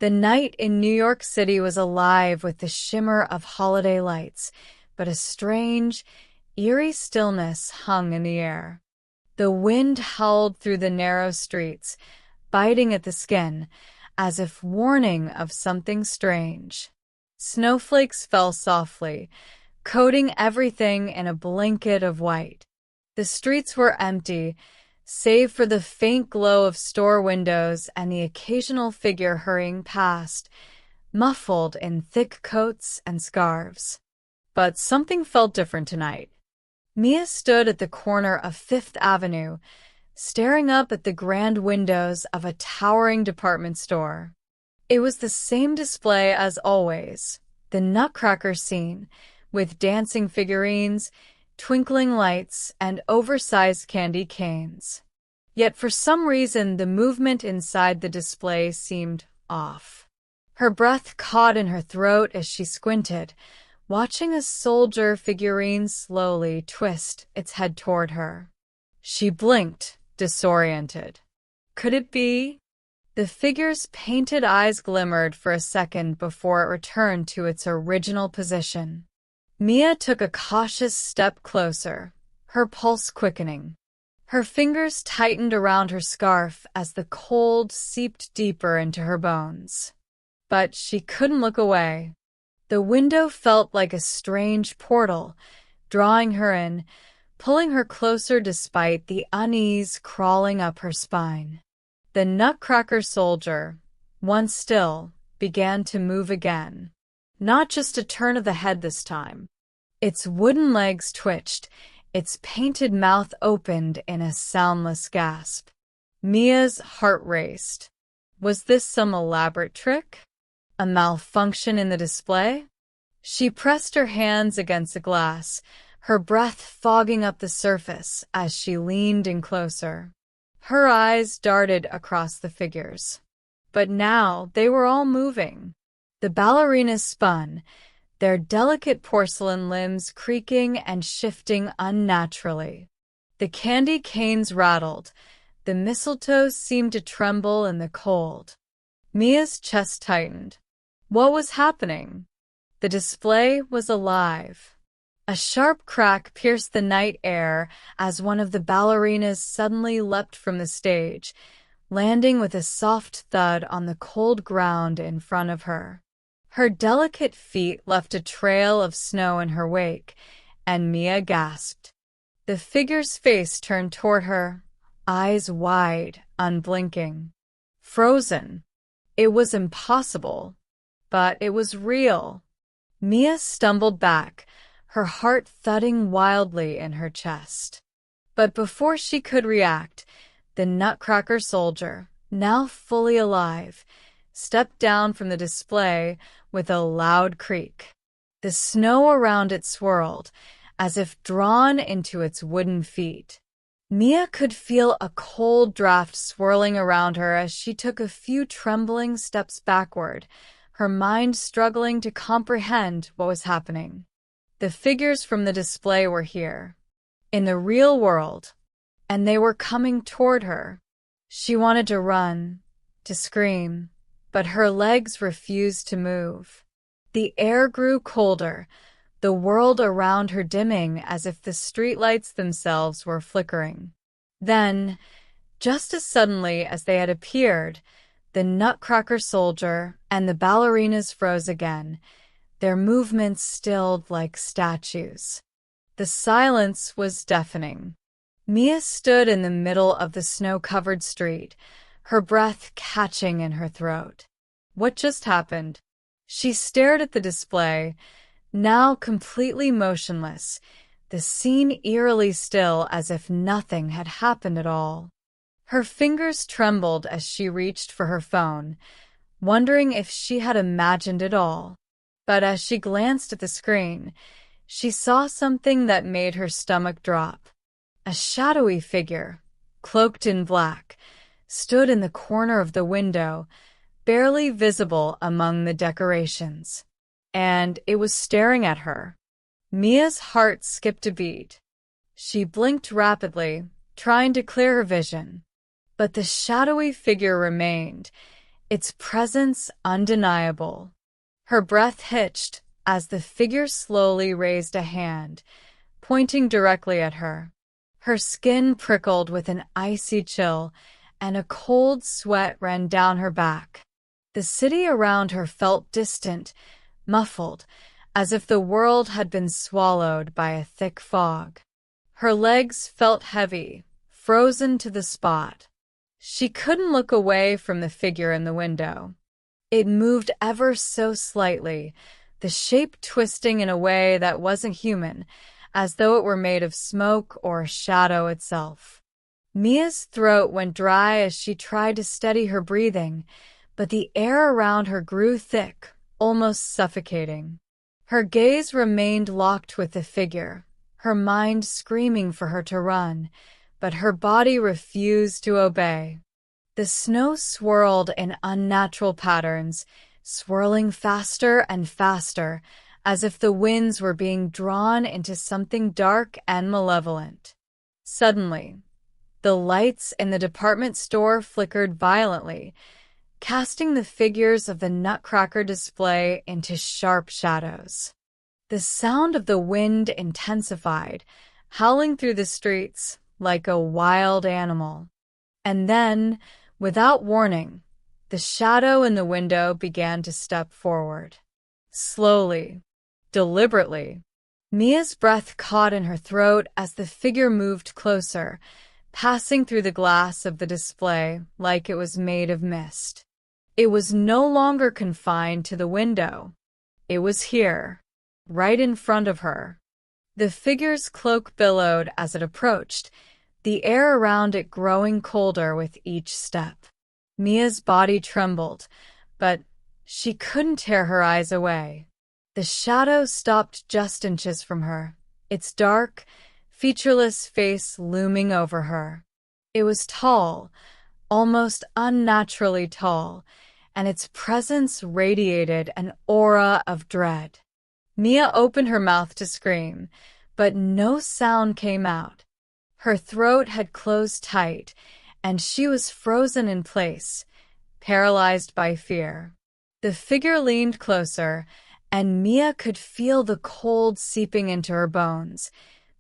The night in New York City was alive with the shimmer of holiday lights, but a strange, eerie stillness hung in the air. The wind howled through the narrow streets, biting at the skin, as if warning of something strange. Snowflakes fell softly, coating everything in a blanket of white. The streets were empty, save for the faint glow of store windows and the occasional figure hurrying past, muffled in thick coats and scarves. But something felt different tonight. Mia stood at the corner of Fifth Avenue, staring up at the grand windows of a towering department store. It was the same display as always, the Nutcracker scene, with dancing figurines, twinkling lights, and oversized candy canes. Yet for some reason the movement inside the display seemed off. Her breath caught in her throat as she squinted, watching a soldier figurine slowly twist its head toward her. She blinked, disoriented. Could it be? The figure's painted eyes glimmered for a second before it returned to its original position. Mia took a cautious step closer, her pulse quickening. Her fingers tightened around her scarf as the cold seeped deeper into her bones. But she couldn't look away. The window felt like a strange portal, drawing her in, pulling her closer despite the unease crawling up her spine. The Nutcracker soldier, once still, began to move again. Not just a turn of the head this time. Its wooden legs twitched, its painted mouth opened in a soundless gasp. Mia's heart raced. Was this some elaborate trick? A malfunction in the display? She pressed her hands against the glass, her breath fogging up the surface as she leaned in closer. Her eyes darted across the figures. But now they were all moving. The ballerinas spun, their delicate porcelain limbs creaking and shifting unnaturally. The candy canes rattled, the mistletoe seemed to tremble in the cold. Mia's chest tightened. What was happening? The display was alive. A sharp crack pierced the night air as one of the ballerinas suddenly leapt from the stage, landing with a soft thud on the cold ground in front of her. Her delicate feet left a trail of snow in her wake, and Mia gasped. The figure's face turned toward her, eyes wide, unblinking. Frozen. It was impossible, but it was real. Mia stumbled back, her heart thudding wildly in her chest. But before she could react, the Nutcracker soldier, now fully alive, stepped down from the display with a loud creak. The snow around it swirled, as if drawn into its wooden feet. Mia could feel a cold draft swirling around her as she took a few trembling steps backward, her mind struggling to comprehend what was happening. The figures from the display were here, in the real world, and they were coming toward her. She wanted to run, to scream, but her legs refused to move. The air grew colder, the world around her dimming as if the streetlights themselves were flickering. Then, just as suddenly as they had appeared, the Nutcracker soldier and the ballerinas froze again, their movements stilled like statues. The silence was deafening. Mia stood in the middle of the snow-covered street, her breath catching in her throat. What just happened? She stared at the display, now completely motionless, the scene eerily still as if nothing had happened at all. Her fingers trembled as she reached for her phone, wondering if she had imagined it all. But as she glanced at the screen, she saw something that made her stomach drop. A shadowy figure, cloaked in black, stood in the corner of the window, barely visible among the decorations. And it was staring at her. Mia's heart skipped a beat. She blinked rapidly, trying to clear her vision. But the shadowy figure remained, its presence undeniable. Her breath hitched as the figure slowly raised a hand, pointing directly at her. Her skin prickled with an icy chill, and a cold sweat ran down her back. The city around her felt distant, muffled, as if the world had been swallowed by a thick fog. Her legs felt heavy, frozen to the spot. She couldn't look away from the figure in the window. It moved ever so slightly, the shape twisting in a way that wasn't human, as though it were made of smoke or shadow itself. Mia's throat went dry as she tried to steady her breathing, but the air around her grew thick, almost suffocating. Her gaze remained locked with the figure, her mind screaming for her to run, but her body refused to obey. The snow swirled in unnatural patterns, swirling faster and faster, as if the winds were being drawn into something dark and malevolent. Suddenly, the lights in the department store flickered violently, casting the figures of the Nutcracker display into sharp shadows. The sound of the wind intensified, howling through the streets like a wild animal. And then, without warning, the shadow in the window began to step forward. Slowly, deliberately. Mia's breath caught in her throat as the figure moved closer, passing through the glass of the display like it was made of mist. It was no longer confined to the window. It was here, right in front of her. The figure's cloak billowed as it approached, the air around it growing colder with each step. Mia's body trembled, but she couldn't tear her eyes away. The shadow stopped just inches from her, its dark, featureless face looming over her. It was tall, almost unnaturally tall, and its presence radiated an aura of dread. Mia opened her mouth to scream, but no sound came out. Her throat had closed tight, and she was frozen in place, paralyzed by fear. The figure leaned closer, and Mia could feel the cold seeping into her bones,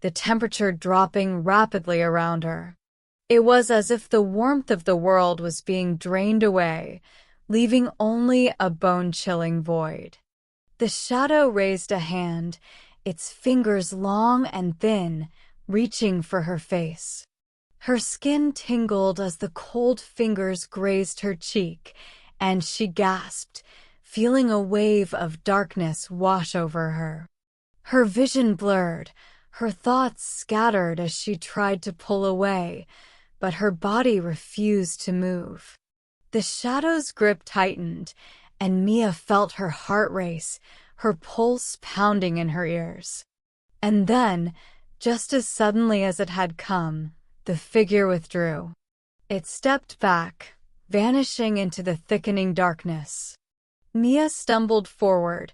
the temperature dropping rapidly around her. It was as if the warmth of the world was being drained away, leaving only a bone-chilling void. The shadow raised a hand, its fingers long and thin, reaching for her face. Her skin tingled as the cold fingers grazed her cheek, and she gasped, feeling a wave of darkness wash over her. Her vision blurred, her thoughts scattered as she tried to pull away, but her body refused to move. The shadow's grip tightened, and Mia felt her heart race, her pulse pounding in her ears. And then, just as suddenly as it had come, the figure withdrew. It stepped back, vanishing into the thickening darkness. Mia stumbled forward,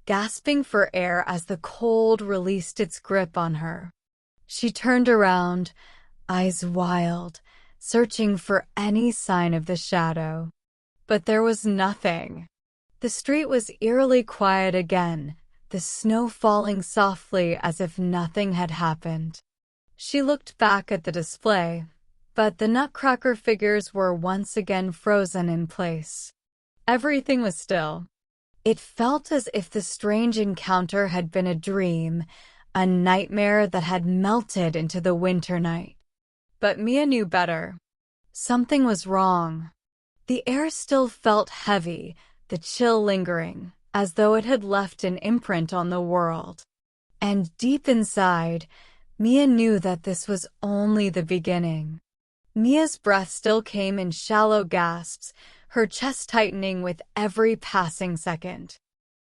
gasping for air as the cold released its grip on her. She turned around, eyes wild, searching for any sign of the shadow. But there was nothing. The street was eerily quiet again, the snow falling softly as if nothing had happened. She looked back at the display, but the Nutcracker figures were once again frozen in place. Everything was still. It felt as if the strange encounter had been a dream, a nightmare that had melted into the winter night. But Mia knew better. Something was wrong. The air still felt heavy, the chill lingering, as though it had left an imprint on the world. And deep inside, Mia knew that this was only the beginning. Mia's breath still came in shallow gasps, her chest tightening with every passing second.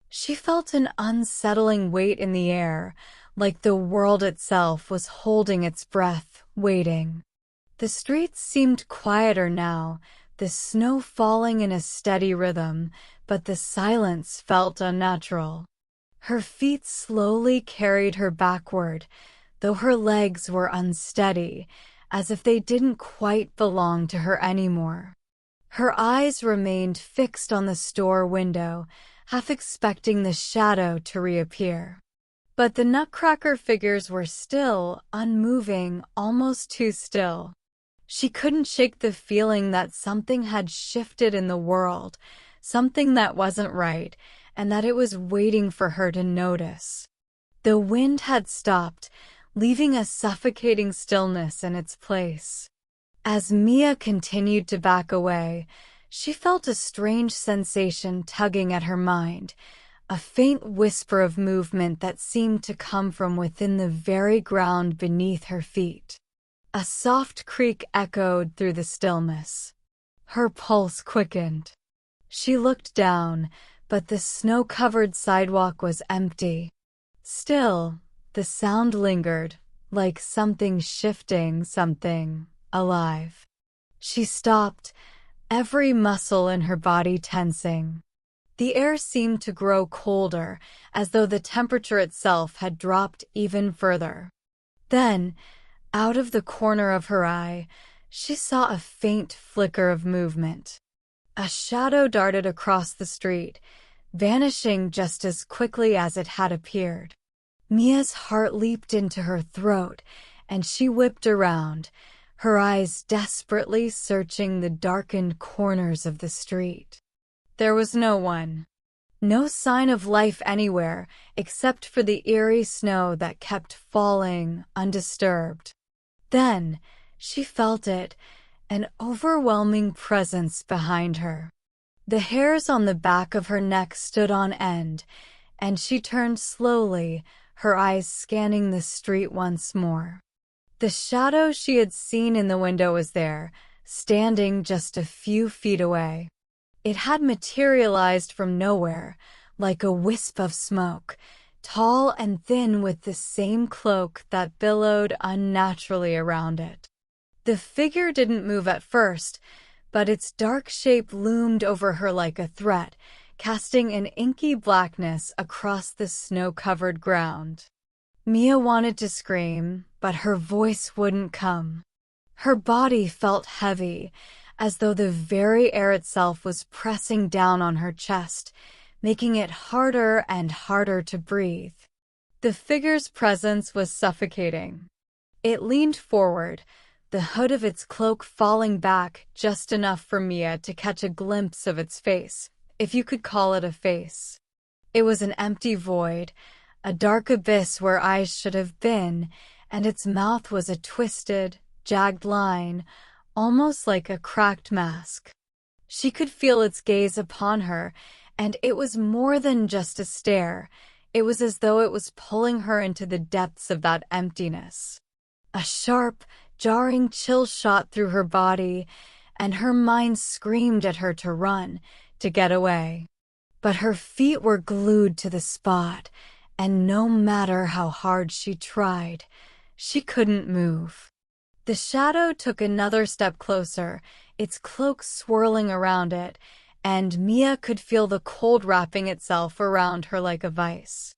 She felt an unsettling weight in the air, like the world itself was holding its breath, waiting. The streets seemed quieter now, the snow falling in a steady rhythm, but the silence felt unnatural. Her feet slowly carried her backward, though her legs were unsteady, as if they didn't quite belong to her anymore. Her eyes remained fixed on the store window, half expecting the shadow to reappear. But the Nutcracker figures were still, unmoving, almost too still. She couldn't shake the feeling that something had shifted in the world, something that wasn't right, and that it was waiting for her to notice. The wind had stopped, leaving a suffocating stillness in its place. As Mia continued to back away, she felt a strange sensation tugging at her mind, a faint whisper of movement that seemed to come from within the very ground beneath her feet. A soft creak echoed through the stillness. Her pulse quickened. She looked down, but the snow-covered sidewalk was empty. Still, the sound lingered, like something shifting, something alive. She stopped, every muscle in her body tensing. The air seemed to grow colder, as though the temperature itself had dropped even further. Then, out of the corner of her eye, she saw a faint flicker of movement. A shadow darted across the street, vanishing just as quickly as it had appeared. Mia's heart leaped into her throat, and she whipped around, her eyes desperately searching the darkened corners of the street. There was no one. No sign of life anywhere, except for the eerie snow that kept falling, undisturbed. Then, she felt it, an overwhelming presence behind her. The hairs on the back of her neck stood on end, and she turned slowly, her eyes scanning the street once more. The shadow she had seen in the window was there, standing just a few feet away. It had materialized from nowhere, like a wisp of smoke, tall and thin with the same cloak that billowed unnaturally around it. The figure didn't move at first, but its dark shape loomed over her like a threat, casting an inky blackness across the snow-covered ground. Mia wanted to scream, but her voice wouldn't come. Her body felt heavy, as though the very air itself was pressing down on her chest, making it harder and harder to breathe. The figure's presence was suffocating. It leaned forward, the hood of its cloak falling back just enough for Mia to catch a glimpse of its face, if you could call it a face. It was an empty void, a dark abyss where eyes should have been, and its mouth was a twisted, jagged line, almost like a cracked mask. She could feel its gaze upon her, and it was more than just a stare. It was as though it was pulling her into the depths of that emptiness. A sharp, jarring chill shot through her body, and her mind screamed at her to run, to get away. But her feet were glued to the spot, and no matter how hard she tried, she couldn't move. The shadow took another step closer, its cloak swirling around it, and Mia could feel the cold wrapping itself around her like a vice.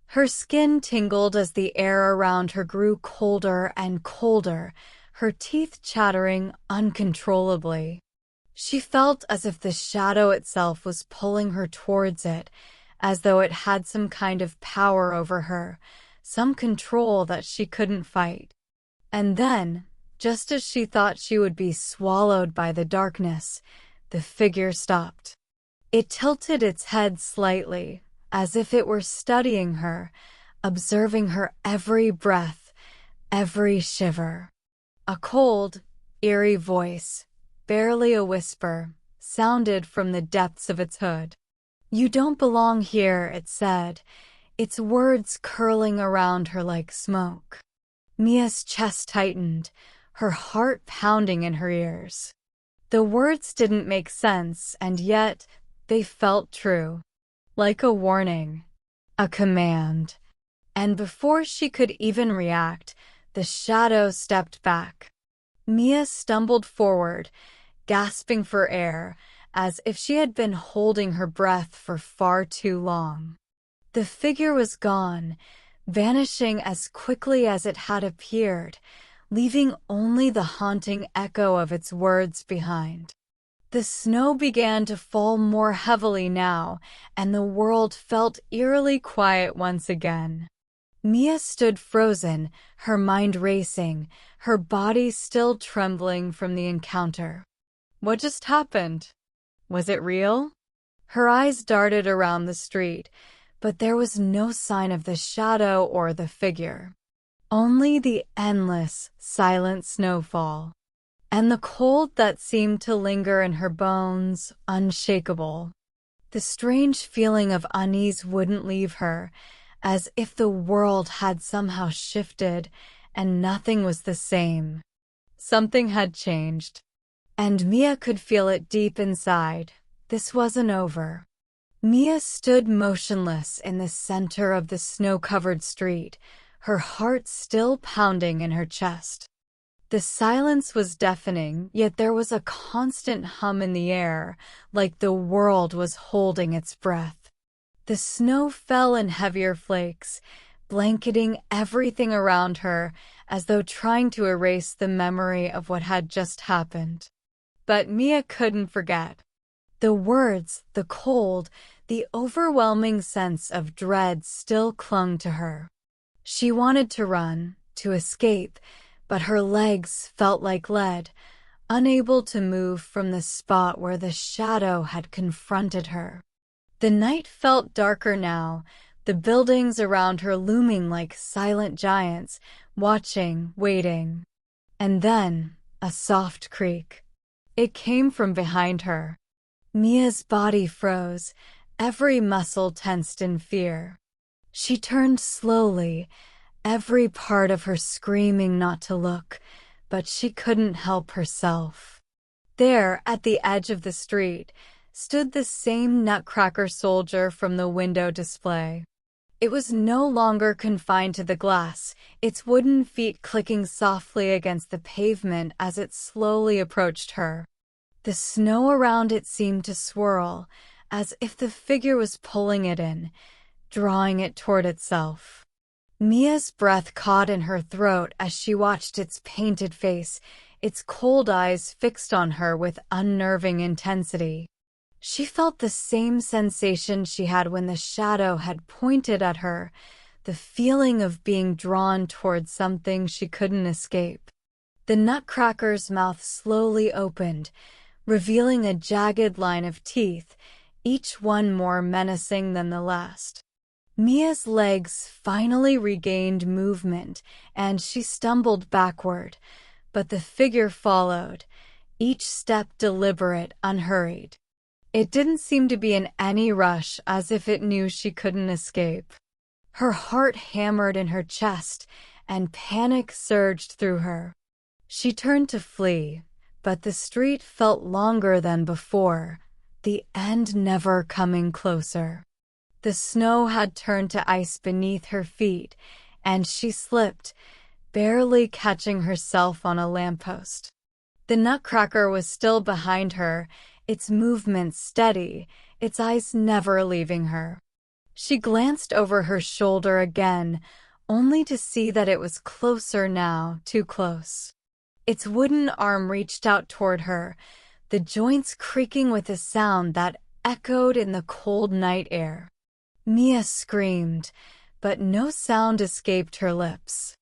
Her skin tingled as the air around her grew colder and colder, her teeth chattering uncontrollably. She felt as if the shadow itself was pulling her towards it, as though it had some kind of power over her, some control that she couldn't fight. And then, just as she thought she would be swallowed by the darkness, the figure stopped. It tilted its head slightly, as if it were studying her, observing her every breath, every shiver. A cold, eerie voice, barely a whisper, sounded from the depths of its hood. "You don't belong here," it said, its words curling around her like smoke. Mia's chest tightened, her heart pounding in her ears. The words didn't make sense, and yet they felt true. Like a warning, a command. And before she could even react, the shadow stepped back. Mia stumbled forward, gasping for air, as if she had been holding her breath for far too long. The figure was gone, vanishing as quickly as it had appeared, leaving only the haunting echo of its words behind. The snow began to fall more heavily now, and the world felt eerily quiet once again. Mia stood frozen, her mind racing, her body still trembling from the encounter. What just happened? Was it real? Her eyes darted around the street, but there was no sign of the shadow or the figure. Only the endless, silent snowfall. And the cold that seemed to linger in her bones, unshakable. The strange feeling of unease wouldn't leave her, as if the world had somehow shifted and nothing was the same. Something had changed. And Mia could feel it deep inside. This wasn't over. Mia stood motionless in the center of the snow-covered street, her heart still pounding in her chest. The silence was deafening, yet there was a constant hum in the air, like the world was holding its breath. The snow fell in heavier flakes, blanketing everything around her, as though trying to erase the memory of what had just happened. But Mia couldn't forget. The words, the cold, the overwhelming sense of dread still clung to her. She wanted to run, to escape, but her legs felt like lead, unable to move from the spot where the shadow had confronted her. The night felt darker now, the buildings around her looming like silent giants, watching, waiting. And then, a soft creak. It came from behind her. Mia's body froze, every muscle tensed in fear. She turned slowly, every part of her screaming not to look, but she couldn't help herself. There, at the edge of the street, stood the same Nutcracker soldier from the window display. It was no longer confined to the glass, its wooden feet clicking softly against the pavement as it slowly approached her. The snow around it seemed to swirl, as if the figure was pulling it in, drawing it toward itself. Mia's breath caught in her throat as she watched its painted face, its cold eyes fixed on her with unnerving intensity. She felt the same sensation she had when the shadow had pointed at her, the feeling of being drawn toward something she couldn't escape. The Nutcracker's mouth slowly opened, revealing a jagged line of teeth, each one more menacing than the last. Mia's legs finally regained movement, and she stumbled backward, but the figure followed, each step deliberate, unhurried. It didn't seem to be in any rush, as if it knew she couldn't escape. Her heart hammered in her chest, and panic surged through her. She turned to flee, but the street felt longer than before, the end never coming closer. The snow had turned to ice beneath her feet, and she slipped, barely catching herself on a lamppost. The Nutcracker was still behind her, its movements steady, its eyes never leaving her. She glanced over her shoulder again, only to see that it was closer now, too close. Its wooden arm reached out toward her, the joints creaking with a sound that echoed in the cold night air. Mia screamed, but no sound escaped her lips.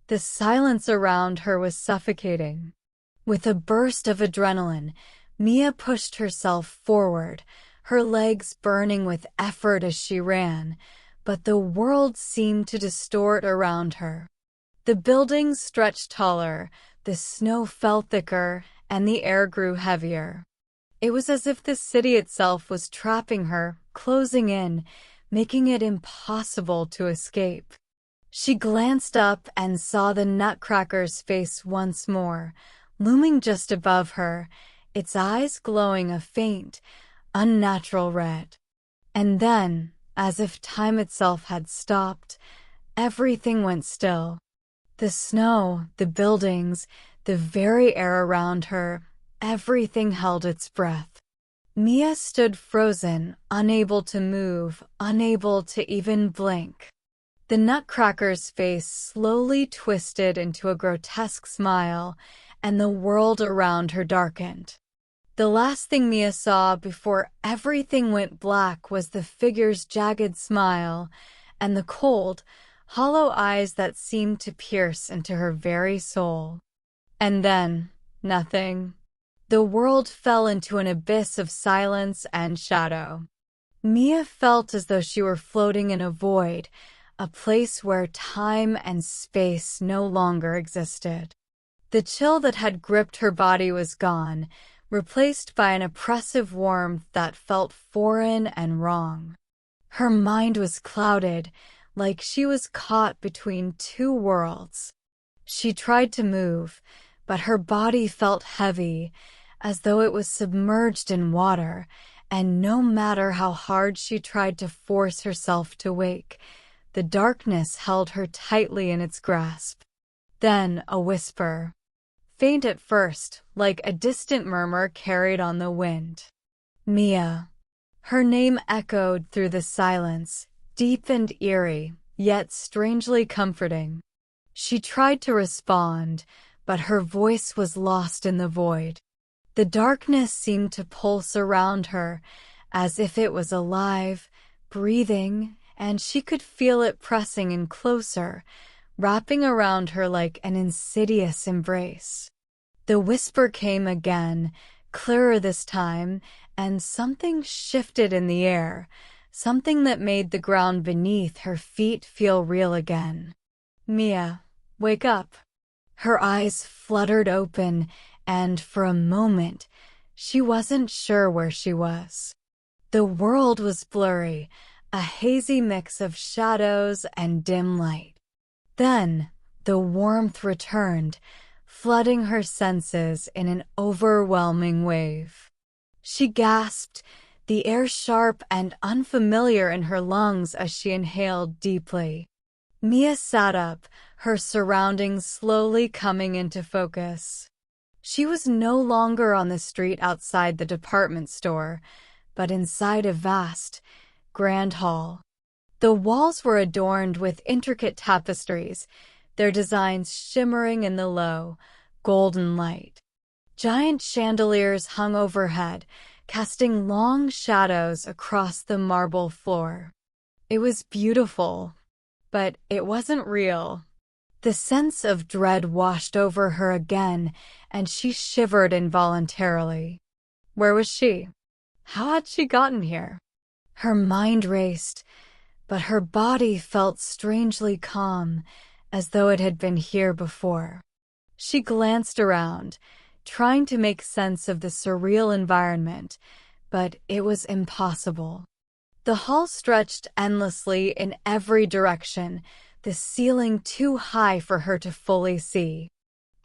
The silence around her was suffocating. With a burst of adrenaline, Mia pushed herself forward, her legs burning with effort as she ran, but the world seemed to distort around her. The buildings stretched taller, the snow fell thicker, and the air grew heavier. It was as if the city itself was trapping her, closing in, making it impossible to escape. She glanced up and saw the Nutcracker's face once more, looming just above her, its eyes glowing a faint, unnatural red. And then, as if time itself had stopped, everything went still. The snow, the buildings, the very air around her, everything held its breath. Mia stood frozen, unable to move, unable to even blink. The Nutcracker's face slowly twisted into a grotesque smile, and the world around her darkened. The last thing Mia saw before everything went black was the figure's jagged smile and the cold, hollow eyes that seemed to pierce into her very soul. And then, nothing. The world fell into an abyss of silence and shadow. Mia felt as though she were floating in a void, a place where time and space no longer existed. The chill that had gripped her body was gone, replaced by an oppressive warmth that felt foreign and wrong. Her mind was clouded, like she was caught between two worlds. She tried to move, but her body felt heavy, as though it was submerged in water, and no matter how hard she tried to force herself to wake, the darkness held her tightly in its grasp. Then a whisper, faint at first, like a distant murmur carried on the wind. Mia. Her name echoed through the silence, deep and eerie, yet strangely comforting. She tried to respond, but her voice was lost in the void. The darkness seemed to pulse around her, as if it was alive, breathing, and she could feel it pressing in closer, wrapping around her like an insidious embrace. The whisper came again, clearer this time, and something shifted in the air, something that made the ground beneath her feet feel real again. Mia, wake up. Her eyes fluttered open, and for a moment, she wasn't sure where she was. The world was blurry, a hazy mix of shadows and dim light. Then, the warmth returned, flooding her senses in an overwhelming wave. She gasped, the air sharp and unfamiliar in her lungs as she inhaled deeply. Mia sat up, her surroundings slowly coming into focus. She was no longer on the street outside the department store, but inside a vast, grand hall. The walls were adorned with intricate tapestries, their designs shimmering in the low, golden light. Giant chandeliers hung overhead, casting long shadows across the marble floor. It was beautiful, but it wasn't real. The sense of dread washed over her again, and she shivered involuntarily. Where was she? How had she gotten here? Her mind raced, but her body felt strangely calm, as though it had been here before. She glanced around, trying to make sense of the surreal environment, but it was impossible. The hall stretched endlessly in every direction, the ceiling too high for her to fully see.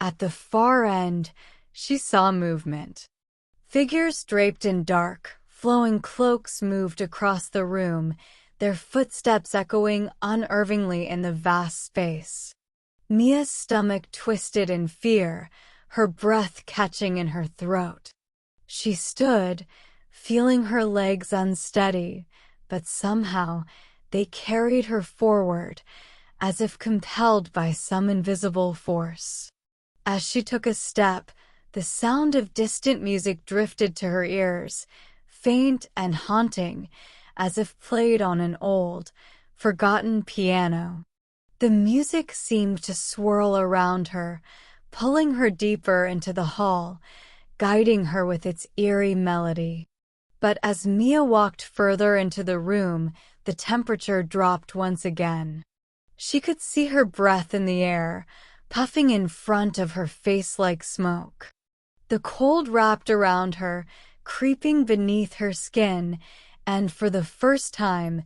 At the far end, she saw movement. Figures draped in dark, flowing cloaks moved across the room, their footsteps echoing unervingly in the vast space. Mia's stomach twisted in fear, her breath catching in her throat. She stood, feeling her legs unsteady, but somehow they carried her forward, as if compelled by some invisible force. As she took a step, the sound of distant music drifted to her ears, faint and haunting, as if played on an old, forgotten piano. The music seemed to swirl around her, pulling her deeper into the hall, guiding her with its eerie melody. But as Mia walked further into the room, the temperature dropped once again. She could see her breath in the air, puffing in front of her face like smoke. The cold wrapped around her, creeping beneath her skin, and for the first time,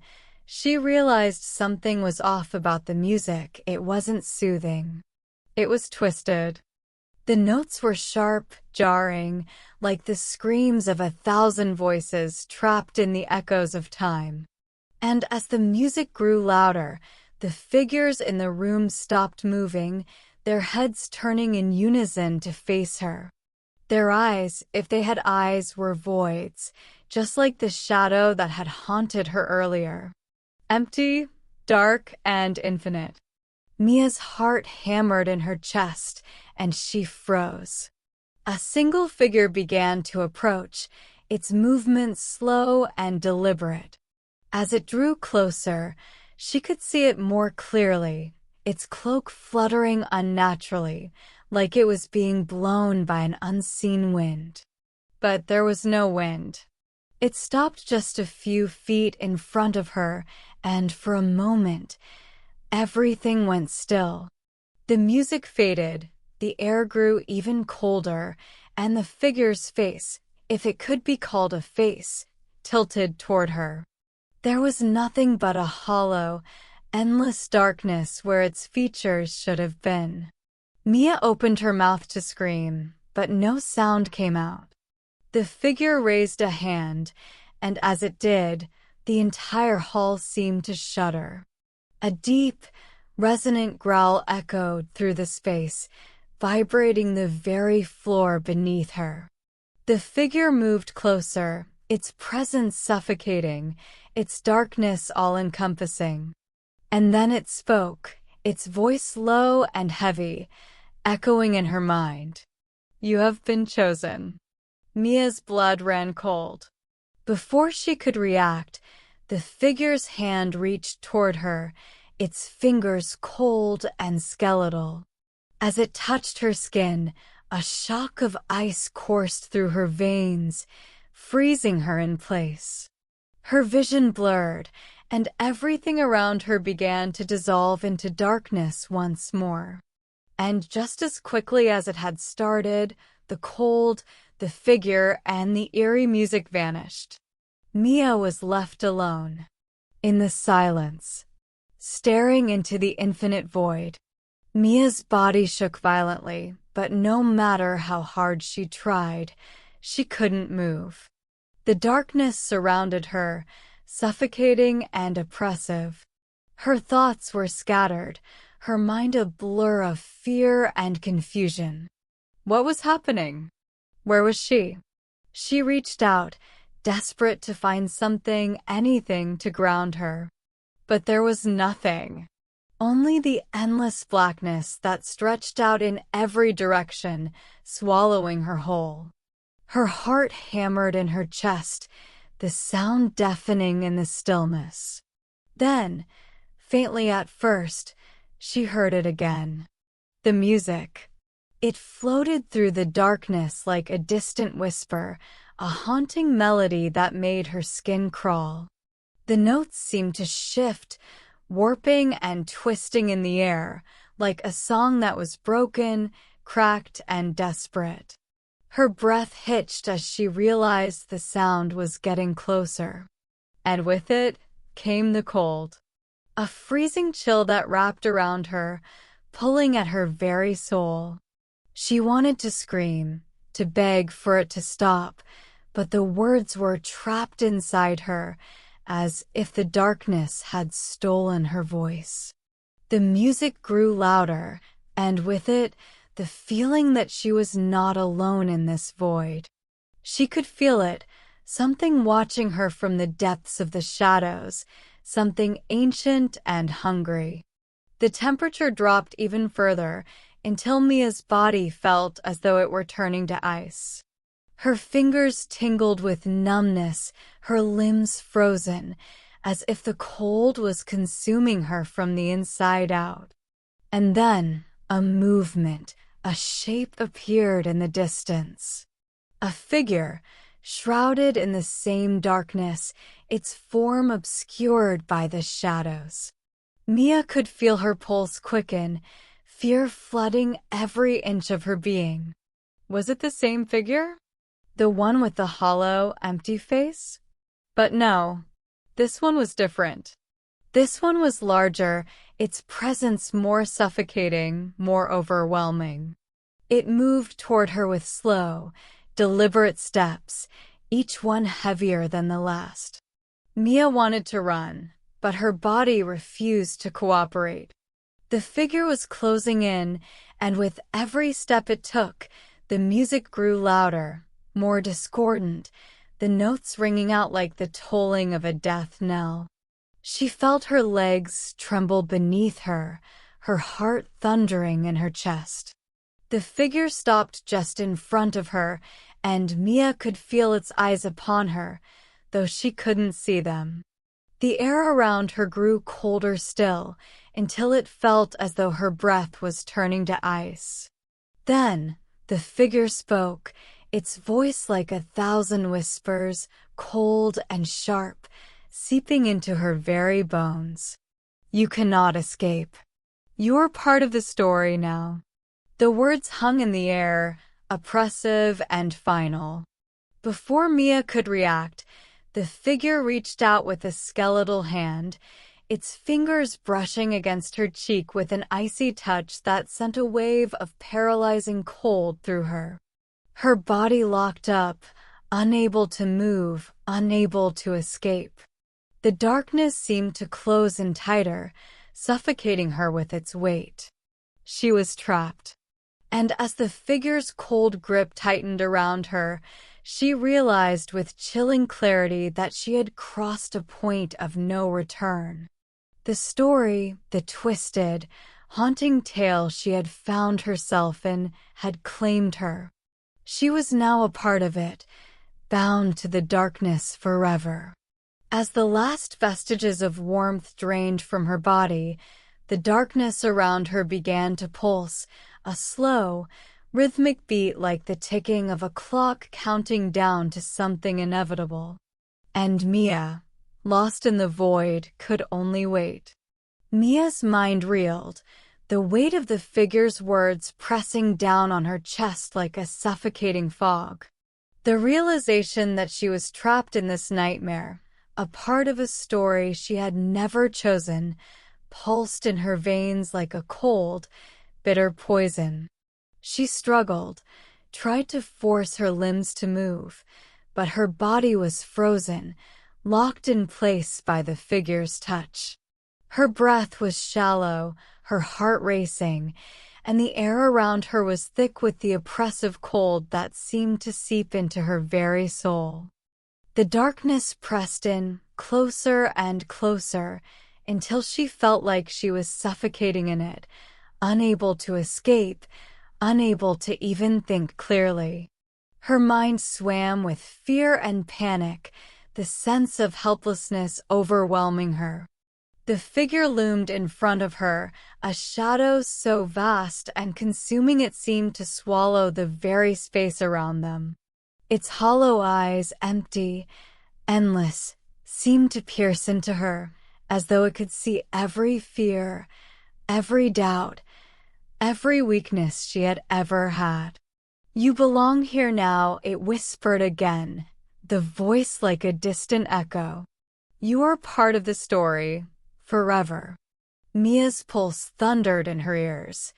she realized something was off about the music. It wasn't soothing. It was twisted. The notes were sharp, jarring, like the screams of 1,000 voices trapped in the echoes of time. And as the music grew louder, the figures in the room stopped moving, their heads turning in unison to face her. Their eyes, if they had eyes, were voids, just like the shadow that had haunted her earlier. Empty, dark, and infinite. Mia's heart hammered in her chest, and she froze. A single figure began to approach, its movements slow and deliberate. As it drew closer, she could see it more clearly, its cloak fluttering unnaturally, like it was being blown by an unseen wind. But there was no wind. It stopped just a few feet in front of her, and for a moment, everything went still. The music faded, the air grew even colder, and the figure's face, if it could be called a face, tilted toward her. There was nothing but a hollow, endless darkness where its features should have been. Mia opened her mouth to scream, but no sound came out. The figure raised a hand, and as it did, the entire hall seemed to shudder. A deep, resonant growl echoed through the space, vibrating the very floor beneath her. The figure moved closer, its presence suffocating, its darkness all-encompassing. And then it spoke, its voice low and heavy, echoing in her mind. "You have been chosen." Mia's blood ran cold. Before she could react, the figure's hand reached toward her, its fingers cold and skeletal. As it touched her skin, a shock of ice coursed through her veins, freezing her in place. Her vision blurred, and everything around her began to dissolve into darkness once more. And just as quickly as it had started, the cold, the figure, and the eerie music vanished. Mia was left alone, in the silence, staring into the infinite void. Mia's body shook violently, but no matter how hard she tried, she couldn't move. The darkness surrounded her, suffocating and oppressive. Her thoughts were scattered, her mind a blur of fear and confusion. What was happening? Where was she? She reached out, desperate to find something, anything to ground her. But there was nothing. Only the endless blackness that stretched out in every direction, swallowing her whole. Her heart hammered in her chest, the sound deafening in the stillness. Then, faintly at first, she heard it again. The music. It floated through the darkness like a distant whisper, a haunting melody that made her skin crawl. The notes seemed to shift, warping and twisting in the air, like a song that was broken, cracked, and desperate. Her breath hitched as she realized the sound was getting closer. And with it came the cold. A freezing chill that wrapped around her, pulling at her very soul. She wanted to scream, to beg for it to stop, but the words were trapped inside her, as if the darkness had stolen her voice. The music grew louder, and with it, the feeling that she was not alone in this void. She could feel it, something watching her from the depths of the shadows, something ancient and hungry. The temperature dropped even further, until Mia's body felt as though it were turning to ice. Her fingers tingled with numbness, her limbs frozen, as if the cold was consuming her from the inside out. And then, a movement, a shape appeared in the distance. A figure, shrouded in the same darkness, its form obscured by the shadows. Mia could feel her pulse quicken, fear flooding every inch of her being. Was it the same figure? The one with the hollow, empty face? But no, this one was different. This one was larger, its presence more suffocating, more overwhelming. It moved toward her with slow, deliberate steps, each one heavier than the last. Mia wanted to run, but her body refused to cooperate. The figure was closing in, and with every step it took, the music grew louder, more discordant, the notes ringing out like the tolling of a death knell. She felt her legs tremble beneath her, her heart thundering in her chest. The figure stopped just in front of her, and Mia could feel its eyes upon her, though she couldn't see them. The air around her grew colder still, until it felt as though her breath was turning to ice. Then, the figure spoke, its voice like 1,000 whispers, cold and sharp, seeping into her very bones. "You cannot escape. You're part of the story now." The words hung in the air, oppressive and final. Before Mia could react, the figure reached out with a skeletal hand, its fingers brushing against her cheek with an icy touch that sent a wave of paralyzing cold through her. Her body locked up, unable to move, unable to escape. The darkness seemed to close in tighter, suffocating her with its weight. She was trapped. And as the figure's cold grip tightened around her, she realized with chilling clarity that she had crossed a point of no return. The story, the twisted, haunting tale she had found herself in, had claimed her. She was now a part of it, bound to the darkness forever. As the last vestiges of warmth drained from her body, the darkness around her began to pulse, a slow, rhythmic beat like the ticking of a clock counting down to something inevitable. And Mia, lost in the void, could only wait. Mia's mind reeled, the weight of the figure's words pressing down on her chest like a suffocating fog. The realization that she was trapped in this nightmare, a part of a story she had never chosen, pulsed in her veins like a cold, bitter poison. She struggled, tried to force her limbs to move, but her body was frozen, locked in place by the figure's touch. Her breath was shallow, her heart racing, and the air around her was thick with the oppressive cold that seemed to seep into her very soul. The darkness pressed in, closer and closer, until she felt like she was suffocating in it, unable to escape, unable to even think clearly. Her mind swam with fear and panic, the sense of helplessness overwhelming her. The figure loomed in front of her, a shadow so vast and consuming it seemed to swallow the very space around them. Its hollow eyes, empty, endless, seemed to pierce into her, as though it could see every fear, every doubt, every weakness she had ever had. "You belong here now," it whispered again, the voice like a distant echo. "You are part of the story, forever." Mia's pulse thundered in her ears.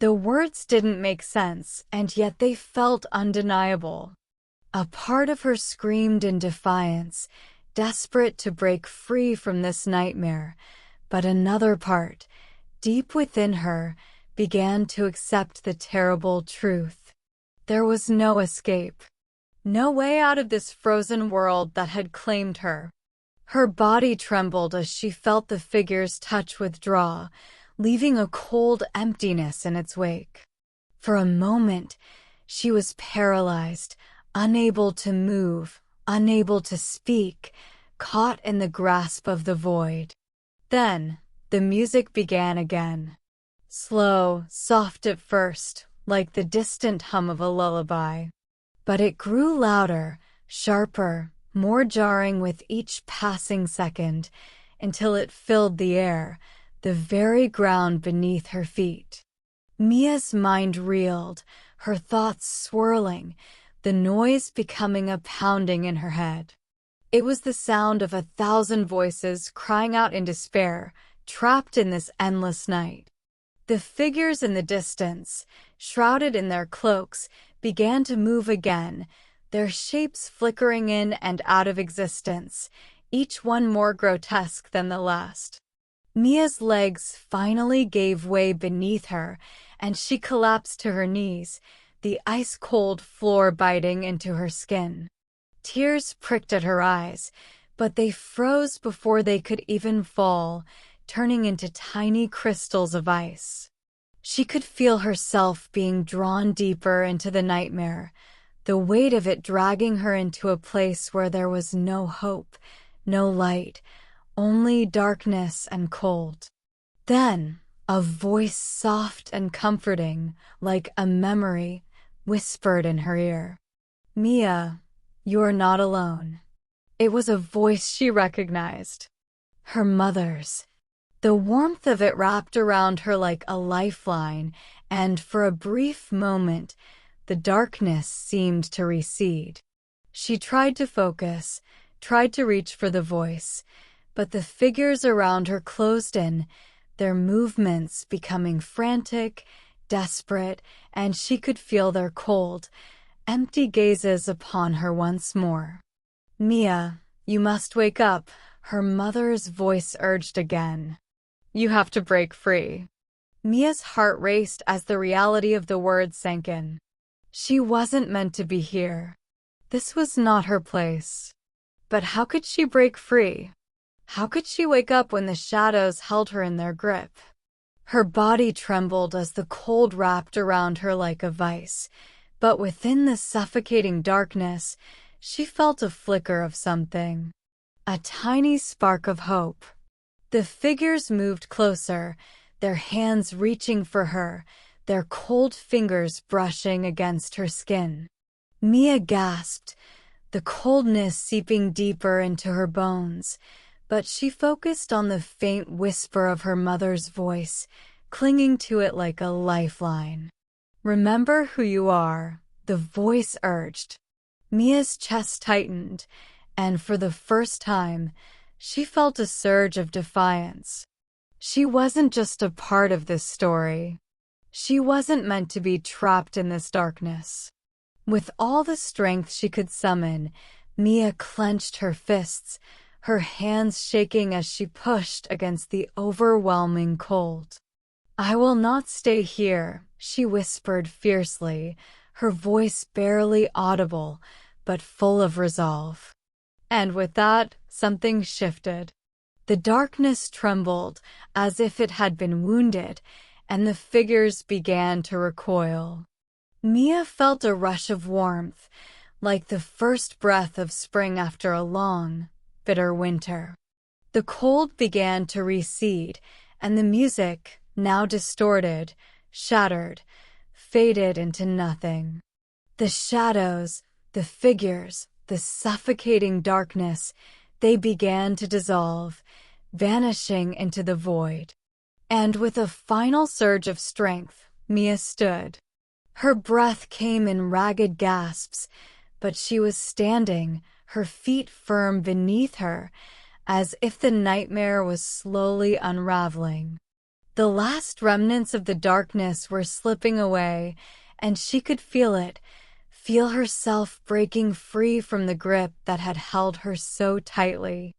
The words didn't make sense, and yet they felt undeniable. A part of her screamed in defiance, desperate to break free from this nightmare, but another part, deep within her, began to accept the terrible truth. There was no escape, no way out of this frozen world that had claimed her. Her body trembled as she felt the figure's touch withdraw, leaving a cold emptiness in its wake. For a moment, she was paralyzed, unable to move, unable to speak, caught in the grasp of the void. Then, the music began again. Slow, soft at first, like the distant hum of a lullaby. But it grew louder, sharper, more jarring with each passing second, until it filled the air, the very ground beneath her feet. Mia's mind reeled, her thoughts swirling, the noise becoming a pounding in her head. It was the sound of 1,000 voices crying out in despair, trapped in this endless night. The figures in the distance, shrouded in their cloaks, began to move again, their shapes flickering in and out of existence, each one more grotesque than the last. Mia's legs finally gave way beneath her, and she collapsed to her knees, the ice-cold floor biting into her skin. Tears pricked at her eyes, but they froze before they could even fall, turning into tiny crystals of ice. She could feel herself being drawn deeper into the nightmare, the weight of it dragging her into a place where there was no hope, no light, only darkness and cold. Then, a voice soft and comforting, like a memory, whispered in her ear. "Mia, you are not alone." It was a voice she recognized. Her mother's. The warmth of it wrapped around her like a lifeline, and for a brief moment, the darkness seemed to recede. She tried to focus, tried to reach for the voice, but the figures around her closed in, their movements becoming frantic, desperate, and she could feel their cold, empty gazes upon her once more. "Mia, you must wake up," her mother's voice urged again. "You have to break free." Mia's heart raced as the reality of the words sank in. She wasn't meant to be here. This was not her place. But how could she break free? How could she wake up when the shadows held her in their grip? Her body trembled as the cold wrapped around her like a vice, but within the suffocating darkness, she felt a flicker of something. A tiny spark of hope. The figures moved closer, their hands reaching for her, their cold fingers brushing against her skin. Mia gasped, the coldness seeping deeper into her bones, but she focused on the faint whisper of her mother's voice, clinging to it like a lifeline. "Remember who you are," the voice urged. Mia's chest tightened, and for the first time, she felt a surge of defiance. She wasn't just a part of this story. She wasn't meant to be trapped in this darkness. With all the strength she could summon, Mia clenched her fists, her hands shaking as she pushed against the overwhelming cold. "I will not stay here," she whispered fiercely, her voice barely audible, but full of resolve. And with that, something shifted. The darkness trembled as if it had been wounded, and the figures began to recoil. Mia felt a rush of warmth, like the first breath of spring after a long, bitter winter. The cold began to recede, and the music, now distorted, shattered, faded into nothing. The shadows, the figures, the suffocating darkness, they began to dissolve, vanishing into the void. And with a final surge of strength, Mia stood. Her breath came in ragged gasps, but she was standing, her feet firm beneath her, as if the nightmare was slowly unraveling. The last remnants of the darkness were slipping away, and she could feel it, feel herself breaking free from the grip that had held her so tightly.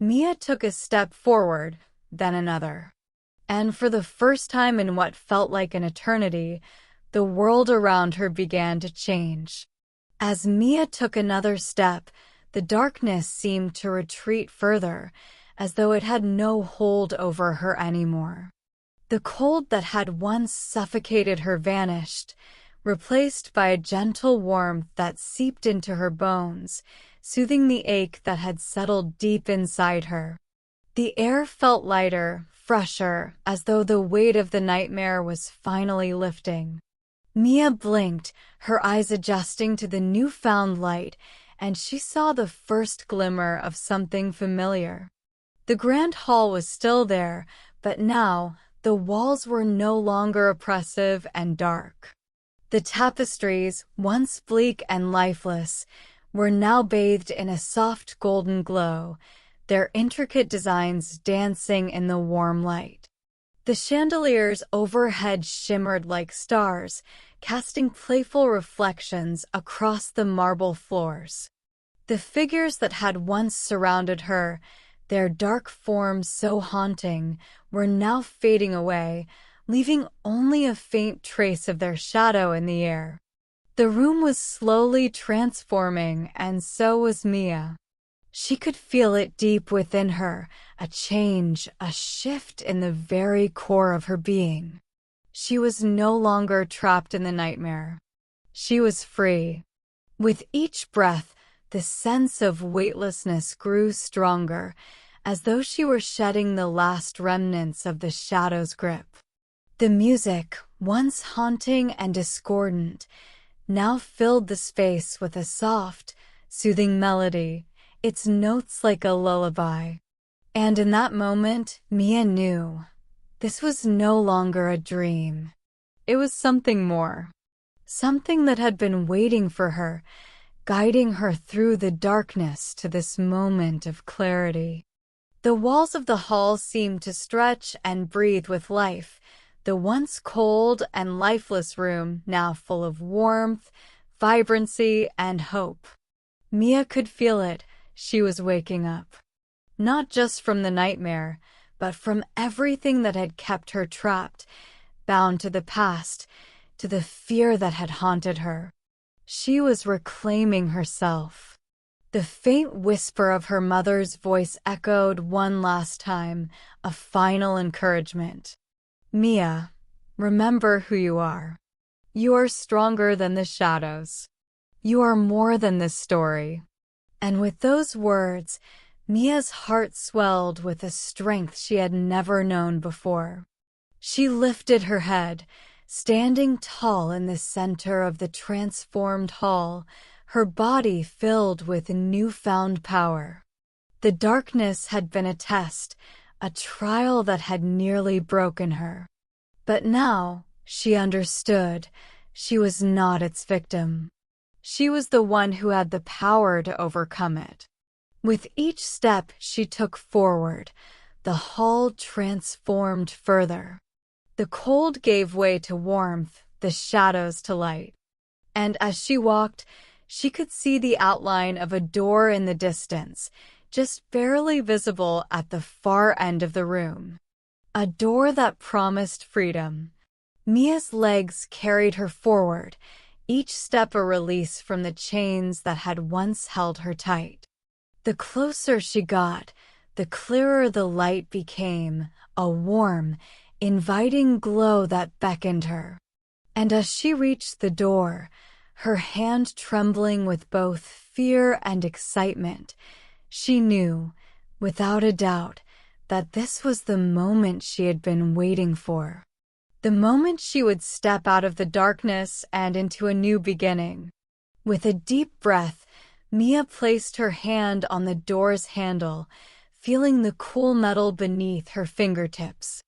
Mia took a step forward, then another. And for the first time in what felt like an eternity, the world around her began to change. As Mia took another step, the darkness seemed to retreat further, as though it had no hold over her anymore. The cold that had once suffocated her vanished, replaced by a gentle warmth that seeped into her bones, soothing the ache that had settled deep inside her. The air felt lighter, fresher, as though the weight of the nightmare was finally lifting. Mia blinked, her eyes adjusting to the newfound light, and she saw the first glimmer of something familiar. The grand hall was still there, but now the walls were no longer oppressive and dark. The tapestries, once bleak and lifeless, were now bathed in a soft golden glow, their intricate designs dancing in the warm light. The chandeliers overhead shimmered like stars, casting playful reflections across the marble floors. The figures that had once surrounded her, their dark forms so haunting, were now fading away, leaving only a faint trace of their shadow in the air. The room was slowly transforming, and so was Mia. She could feel it deep within her, a change, a shift in the very core of her being. She was no longer trapped in the nightmare. She was free. With each breath, the sense of weightlessness grew stronger, as though she were shedding the last remnants of the shadow's grip. The music, once haunting and discordant, now filled the space with a soft, soothing melody, its notes like a lullaby. And in that moment, Mia knew this was no longer a dream. It was something more. Something that had been waiting for her, guiding her through the darkness to this moment of clarity. The walls of the hall seemed to stretch and breathe with life, the once cold and lifeless room now full of warmth, vibrancy, and hope. Mia could feel it. She was waking up. Not just from the nightmare, but from everything that had kept her trapped, bound to the past, to the fear that had haunted her. She was reclaiming herself. The faint whisper of her mother's voice echoed one last time, a final encouragement. Mia, remember who you are. You are stronger than the shadows. You are more than this story. And with those words, Mia's heart swelled with a strength she had never known before. She lifted her head, standing tall in the center of the transformed hall, her body filled with newfound power. The darkness had been a test, a trial that had nearly broken her. But now, she understood, she was not its victim. She was the one who had the power to overcome it. With each step she took forward, the hall transformed further. The cold gave way to warmth, the shadows to light. And as she walked, she could see the outline of a door in the distance, just barely visible at the far end of the room. A door that promised freedom. Mia's legs carried her forward, each step a release from the chains that had once held her tight. The closer she got, the clearer the light became, a warm, inviting glow that beckoned her. And as she reached the door, her hand trembling with both fear and excitement, she knew, without a doubt, that this was the moment she had been waiting for. The moment she would step out of the darkness and into a new beginning. With a deep breath, Mia placed her hand on the door's handle, feeling the cool metal beneath her fingertips.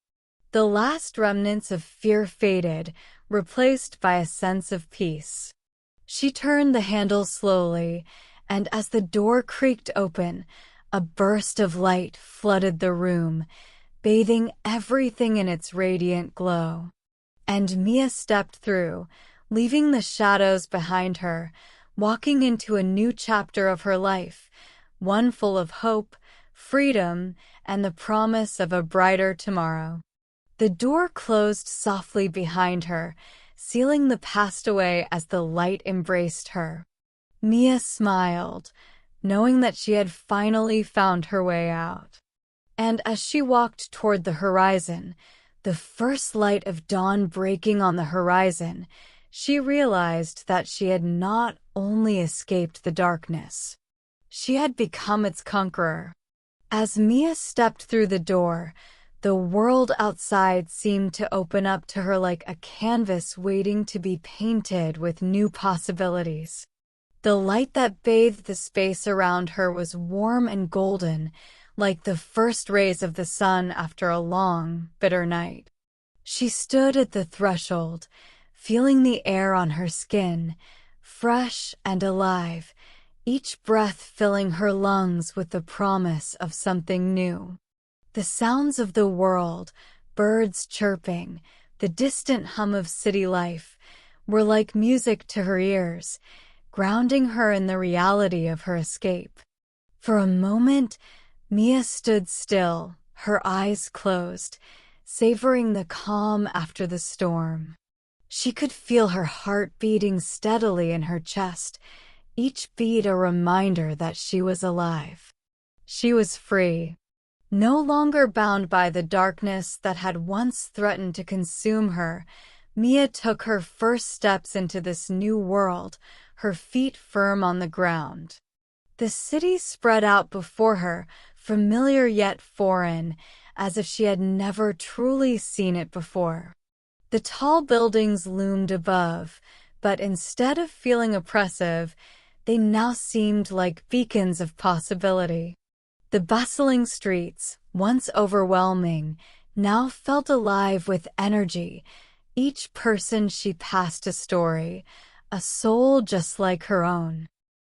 The last remnants of fear faded, replaced by a sense of peace. She turned the handle slowly, and as the door creaked open, a burst of light flooded the room, bathing everything in its radiant glow. And Mia stepped through, leaving the shadows behind her, walking into a new chapter of her life, one full of hope, freedom, and the promise of a brighter tomorrow. The door closed softly behind her, sealing the past away as the light embraced her. Mia smiled, knowing that she had finally found her way out. And as she walked toward the horizon, the first light of dawn breaking on the horizon, she realized that she had not only escaped the darkness. She had become its conqueror. As Mia stepped through the door, the world outside seemed to open up to her like a canvas waiting to be painted with new possibilities. The light that bathed the space around her was warm and golden, like the first rays of the sun after a long, bitter night. She stood at the threshold, feeling the air on her skin, fresh and alive, each breath filling her lungs with the promise of something new. The sounds of the world, birds chirping, the distant hum of city life, were like music to her ears, grounding her in the reality of her escape. For a moment, Mia stood still, her eyes closed, savoring the calm after the storm. She could feel her heart beating steadily in her chest, each beat a reminder that she was alive. She was free. No longer bound by the darkness that had once threatened to consume her, Mia took her first steps into this new world, her feet firm on the ground. The city spread out before her, familiar yet foreign, as if she had never truly seen it before. The tall buildings loomed above, but instead of feeling oppressive, they now seemed like beacons of possibility. The bustling streets, once overwhelming, now felt alive with energy. Each person she passed a story, a soul just like her own.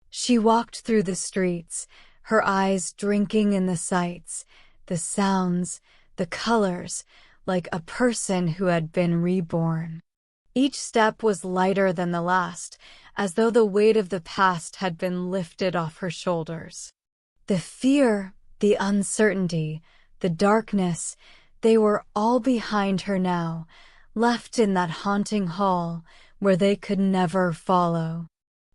She walked through the streets, her eyes drinking in the sights, the sounds, the colors, like a person who had been reborn. Each step was lighter than the last, as though the weight of the past had been lifted off her shoulders. The fear, the uncertainty, the darkness, they were all behind her now, left in that haunting hall where they could never follow.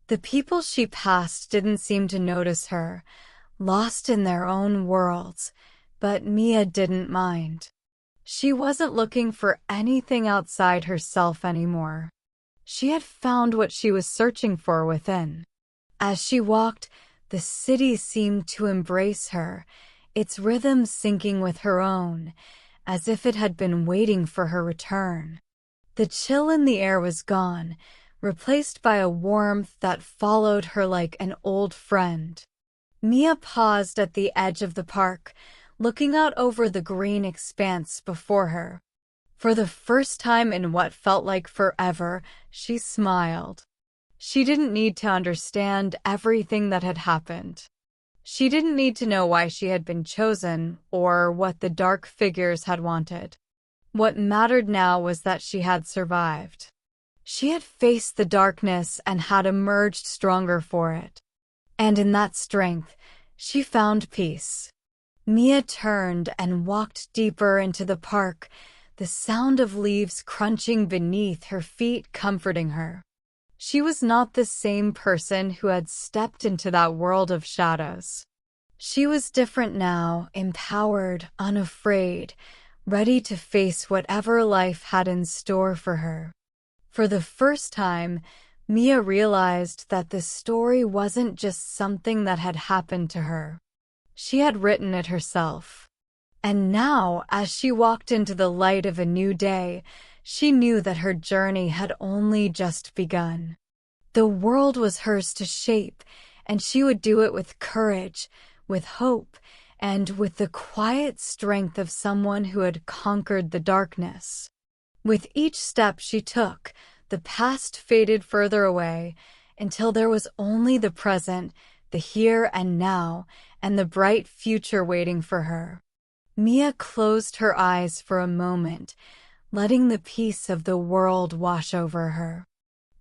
The people she passed didn't seem to notice her, lost in their own worlds, but Mia didn't mind. She wasn't looking for anything outside herself anymore. She had found what she was searching for within. As she walked, the city seemed to embrace her, its rhythm syncing with her own, as if it had been waiting for her return. The chill in the air was gone, replaced by a warmth that followed her like an old friend. Mia paused at the edge of the park, looking out over the green expanse before her. For the first time in what felt like forever, she smiled. She didn't need to understand everything that had happened. She didn't need to know why she had been chosen or what the dark figures had wanted. What mattered now was that she had survived. She had faced the darkness and had emerged stronger for it. And in that strength, she found peace. Mia turned and walked deeper into the park, the sound of leaves crunching beneath her feet comforting her. She was not the same person who had stepped into that world of shadows. She was different now, empowered, unafraid, ready to face whatever life had in store for her. For the first time, Mia realized that this story wasn't just something that had happened to her. She had written it herself. And now, as she walked into the light of a new day, she knew that her journey had only just begun. The world was hers to shape, and she would do it with courage, with hope, and with the quiet strength of someone who had conquered the darkness. With each step she took, the past faded further away, until there was only the present, the here and now, and the bright future waiting for her. Mia closed her eyes for a moment, letting the peace of the world wash over her.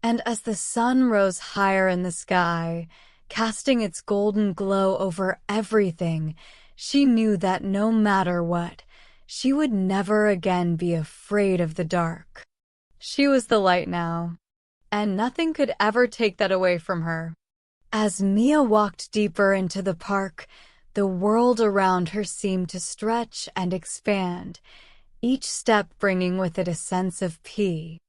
And as the sun rose higher in the sky, casting its golden glow over everything, she knew that no matter what, she would never again be afraid of the dark. She was the light now, and nothing could ever take that away from her. As Mia walked deeper into the park, the world around her seemed to stretch and expand, each step bringing with it a sense of peace.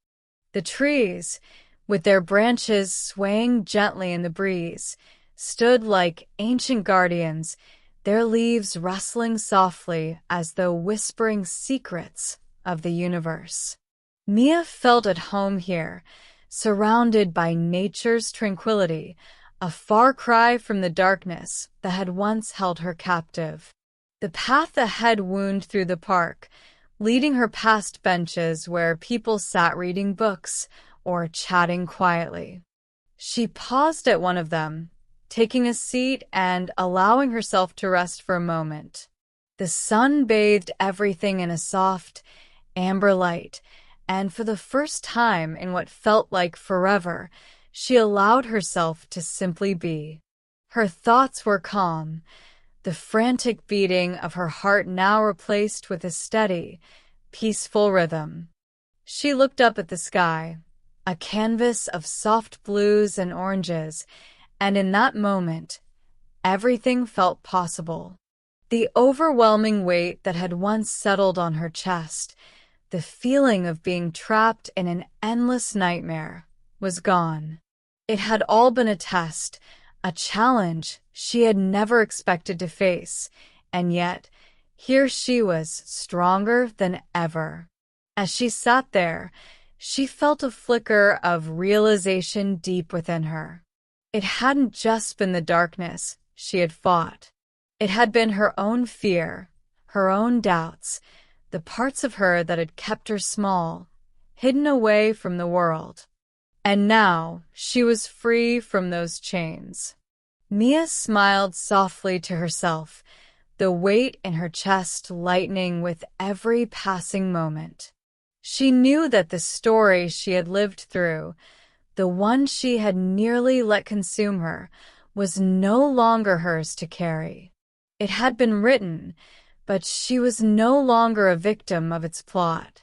The trees, with their branches swaying gently in the breeze, stood like ancient guardians, their leaves rustling softly as though whispering secrets of the universe. Mia felt at home here, surrounded by nature's tranquility, a far cry from the darkness that had once held her captive. The path ahead wound through the park, leading her past benches where people sat reading books or chatting quietly. She paused at one of them, taking a seat and allowing herself to rest for a moment. The sun bathed everything in a soft, amber light, and for the first time in what felt like forever, she allowed herself to simply be. Her thoughts were calm, the frantic beating of her heart now replaced with a steady, peaceful rhythm. She looked up at the sky, a canvas of soft blues and oranges, and in that moment, everything felt possible. The overwhelming weight that had once settled on her chest, the feeling of being trapped in an endless nightmare, was gone. It had all been a test, a challenge she had never expected to face, and yet, here she was, stronger than ever. As she sat there, she felt a flicker of realization deep within her. It hadn't just been the darkness she had fought. It had been her own fear, her own doubts, the parts of her that had kept her small, hidden away from the world. And now she was free from those chains. Mia smiled softly to herself, the weight in her chest lightening with every passing moment. She knew that the story she had lived through, the one she had nearly let consume her, was no longer hers to carry. It had been written, but she was no longer a victim of its plot.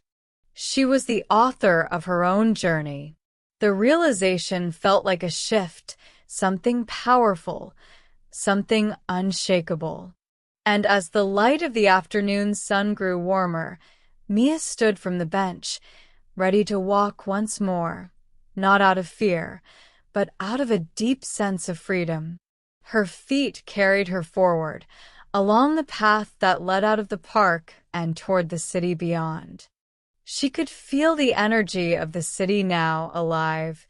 She was the author of her own journey. The realization felt like a shift, something powerful, something unshakable. And as the light of the afternoon sun grew warmer, Mia stood from the bench, ready to walk once more, not out of fear, but out of a deep sense of freedom. Her feet carried her forward, along the path that led out of the park and toward the city beyond. She could feel the energy of the city now, alive,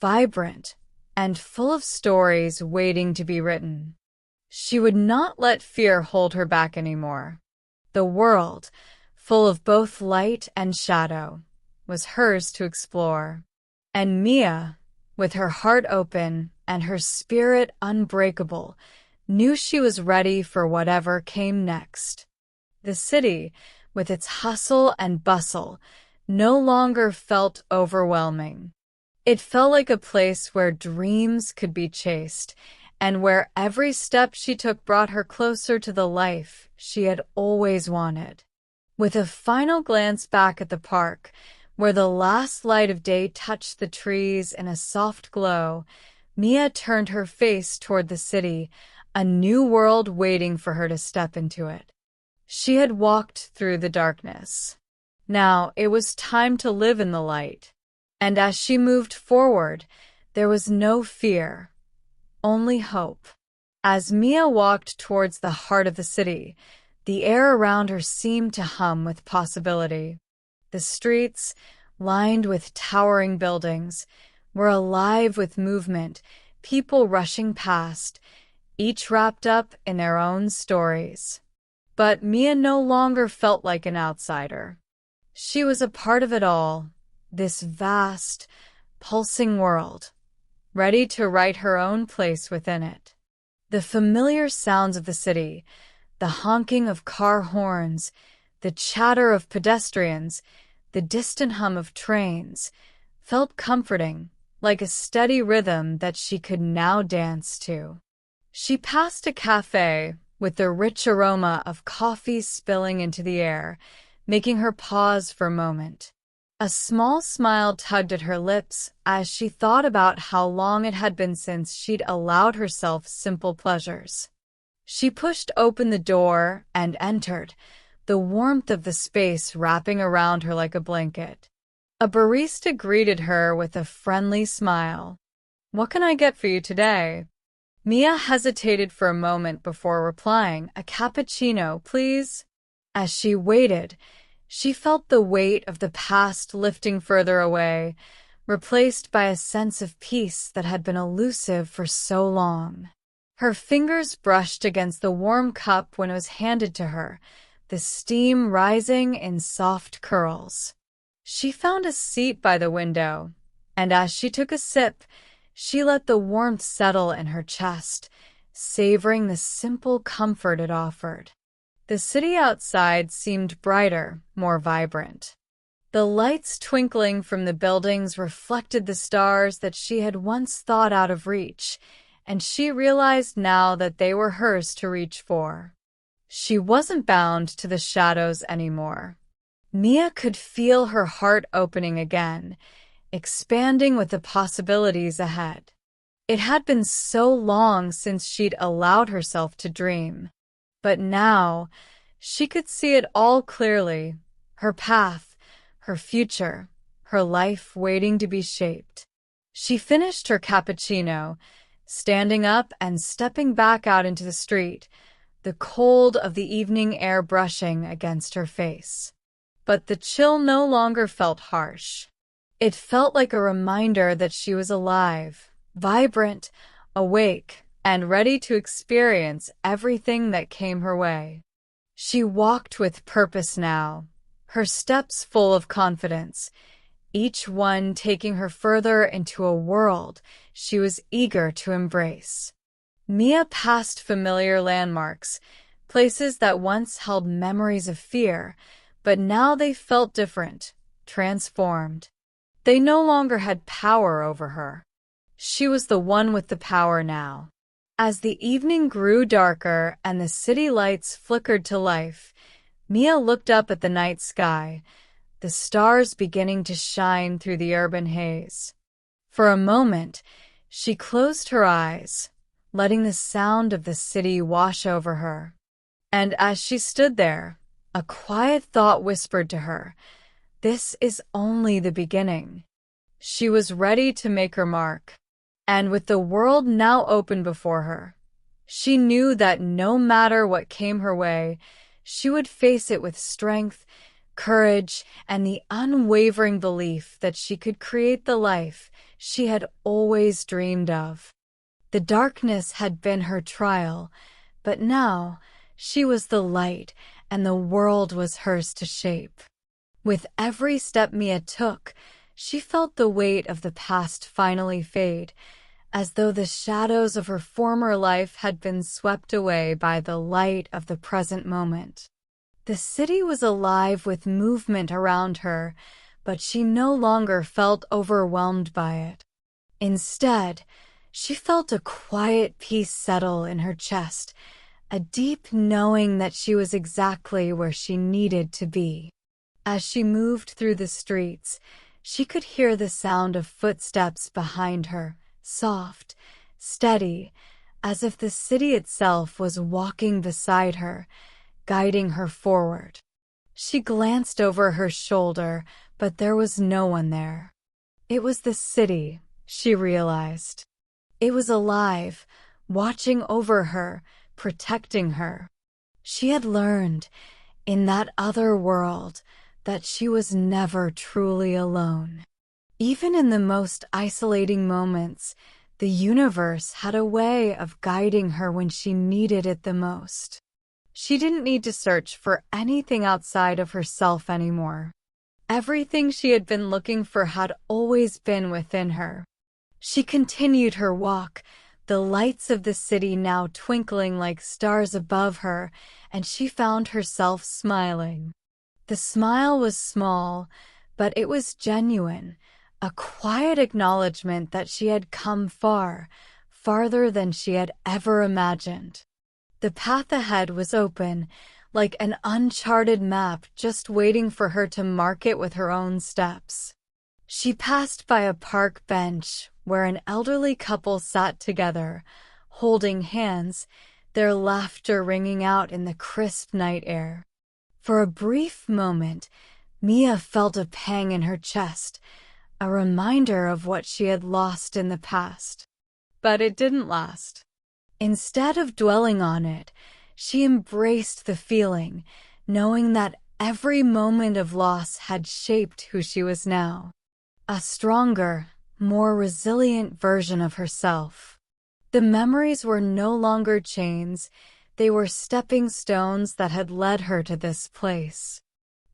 vibrant, and full of stories waiting to be written. She would not let fear hold her back anymore. The world, full of both light and shadow, was hers to explore. And Mia, with her heart open and her spirit unbreakable, knew she was ready for whatever came next. The city, with its hustle and bustle, no longer felt overwhelming. It felt like a place where dreams could be chased, and where every step she took brought her closer to the life she had always wanted. With a final glance back at the park, where the last light of day touched the trees in a soft glow, Mia turned her face toward the city, a new world waiting for her to step into it. She had walked through the darkness. Now it was time to live in the light. And as she moved forward, there was no fear, only hope. As Mia walked towards the heart of the city, the air around her seemed to hum with possibility. The streets, lined with towering buildings, were alive with movement, people rushing past, each wrapped up in their own stories. But Mia no longer felt like an outsider. She was a part of it all, this vast, pulsing world, ready to write her own place within it. The familiar sounds of the city, the honking of car horns, the chatter of pedestrians, the distant hum of trains, felt comforting, like a steady rhythm that she could now dance to. She passed a cafe with the rich aroma of coffee spilling into the air, making her pause for a moment. A small smile tugged at her lips as she thought about how long it had been since she'd allowed herself simple pleasures. She pushed open the door and entered, the warmth of the space wrapping around her like a blanket. A barista greeted her with a friendly smile. "What can I get for you today?" Mia hesitated for a moment before replying, "A cappuccino, please." As she waited, she felt the weight of the past lifting further away, replaced by a sense of peace that had been elusive for so long. Her fingers brushed against the warm cup when it was handed to her, the steam rising in soft curls. She found a seat by the window, and as she took a sip, she let the warmth settle in her chest, savoring the simple comfort it offered. The city outside seemed brighter, more vibrant. The lights twinkling from the buildings reflected the stars that she had once thought out of reach, and she realized now that they were hers to reach for. She wasn't bound to the shadows anymore. Mia could feel her heart opening again, expanding with the possibilities ahead. It had been so long since she'd allowed herself to dream. But now, she could see it all clearly. Her path, her future, her life waiting to be shaped. She finished her cappuccino, standing up and stepping back out into the street, the cold of the evening air brushing against her face. But the chill no longer felt harsh. It felt like a reminder that she was alive, vibrant, awake, and ready to experience everything that came her way. She walked with purpose now, her steps full of confidence, each one taking her further into a world she was eager to embrace. Mia passed familiar landmarks, places that once held memories of fear, but now they felt different, transformed. They no longer had power over her. She was the one with the power now. As the evening grew darker and the city lights flickered to life, Mia looked up at the night sky, the stars beginning to shine through the urban haze. For a moment, she closed her eyes, letting the sound of the city wash over her. And as she stood there, a quiet thought whispered to her, "This is only the beginning." She was ready to make her mark. And with the world now open before her, she knew that no matter what came her way, she would face it with strength, courage, and the unwavering belief that she could create the life she had always dreamed of. The darkness had been her trial, but now she was the light, and the world was hers to shape. With every step Mia took, she felt the weight of the past finally fade, as though the shadows of her former life had been swept away by the light of the present moment. The city was alive with movement around her, but she no longer felt overwhelmed by it. Instead, she felt a quiet peace settle in her chest, a deep knowing that she was exactly where she needed to be. As she moved through the streets, she could hear the sound of footsteps behind her, soft, steady, as if the city itself was walking beside her, guiding her forward. She glanced over her shoulder, but there was no one there. It was the city, she realized. It was alive, watching over her, protecting her. She had learned, in that other world, that she was never truly alone. Even in the most isolating moments, the universe had a way of guiding her when she needed it the most. She didn't need to search for anything outside of herself anymore. Everything she had been looking for had always been within her. She continued her walk, the lights of the city now twinkling like stars above her, and she found herself smiling. The smile was small, but it was genuine, a quiet acknowledgement that she had come far, farther than she had ever imagined. The path ahead was open, like an uncharted map just waiting for her to mark it with her own steps. She passed by a park bench where an elderly couple sat together, holding hands, their laughter ringing out in the crisp night air. For a brief moment, Mia felt a pang in her chest, a reminder of what she had lost in the past. But it didn't last. Instead of dwelling on it, she embraced the feeling, knowing that every moment of loss had shaped who she was now. A stronger, more resilient version of herself. The memories were no longer chains, they were stepping stones that had led her to this place.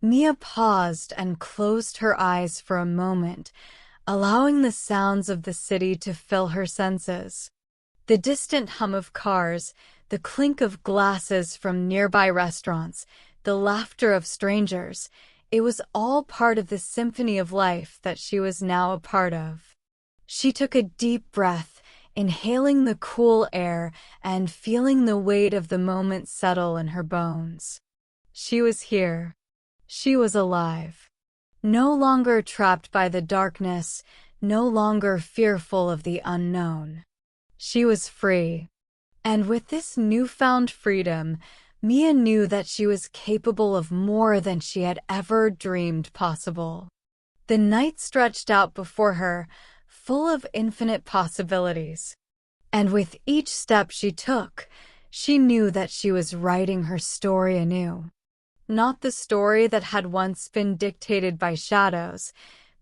Mia paused and closed her eyes for a moment, allowing the sounds of the city to fill her senses. The distant hum of cars, the clink of glasses from nearby restaurants, the laughter of strangers, it was all part of the symphony of life that she was now a part of. She took a deep breath, inhaling the cool air and feeling the weight of the moment settle in her bones. She was here. She was alive. No longer trapped by the darkness, no longer fearful of the unknown. She was free. And with this newfound freedom, Mia knew that she was capable of more than she had ever dreamed possible. The night stretched out before her, full of infinite possibilities. And with each step she took, she knew that she was writing her story anew. Not the story that had once been dictated by shadows,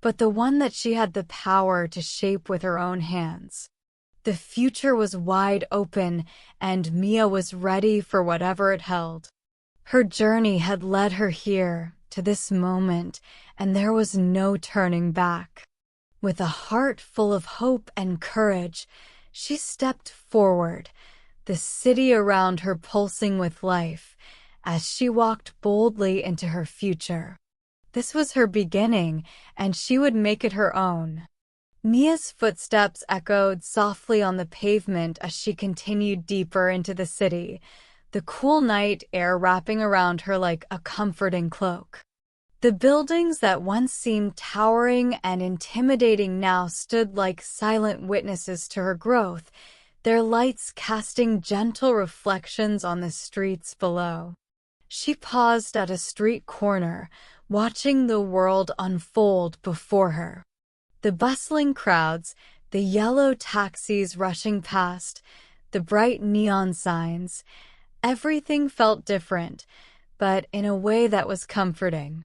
but the one that she had the power to shape with her own hands. The future was wide open, and Mia was ready for whatever it held. Her journey had led her here, to this moment, and there was no turning back. With a heart full of hope and courage, she stepped forward, the city around her pulsing with life, as she walked boldly into her future. This was her beginning, and she would make it her own. Mia's footsteps echoed softly on the pavement as she continued deeper into the city, the cool night air wrapping around her like a comforting cloak. The buildings that once seemed towering and intimidating now stood like silent witnesses to her growth, their lights casting gentle reflections on the streets below. She paused at a street corner, watching the world unfold before her. The bustling crowds, the yellow taxis rushing past, the bright neon signs, everything felt different, but in a way that was comforting.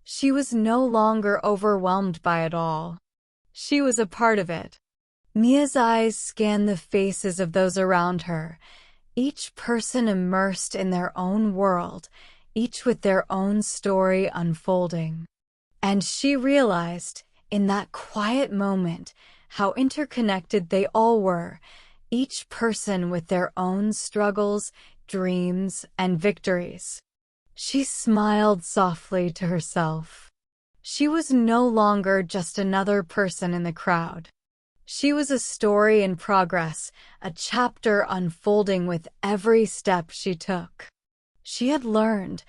She was no longer overwhelmed by it all. She was a part of it. Mia's eyes scanned the faces of those around her, each person immersed in their own world, each with their own story unfolding. And she realized, in that quiet moment, how interconnected they all were, each person with their own struggles, dreams, and victories. She smiled softly to herself. She was no longer just another person in the crowd. She was a story in progress, a chapter unfolding with every step she took. She had learned,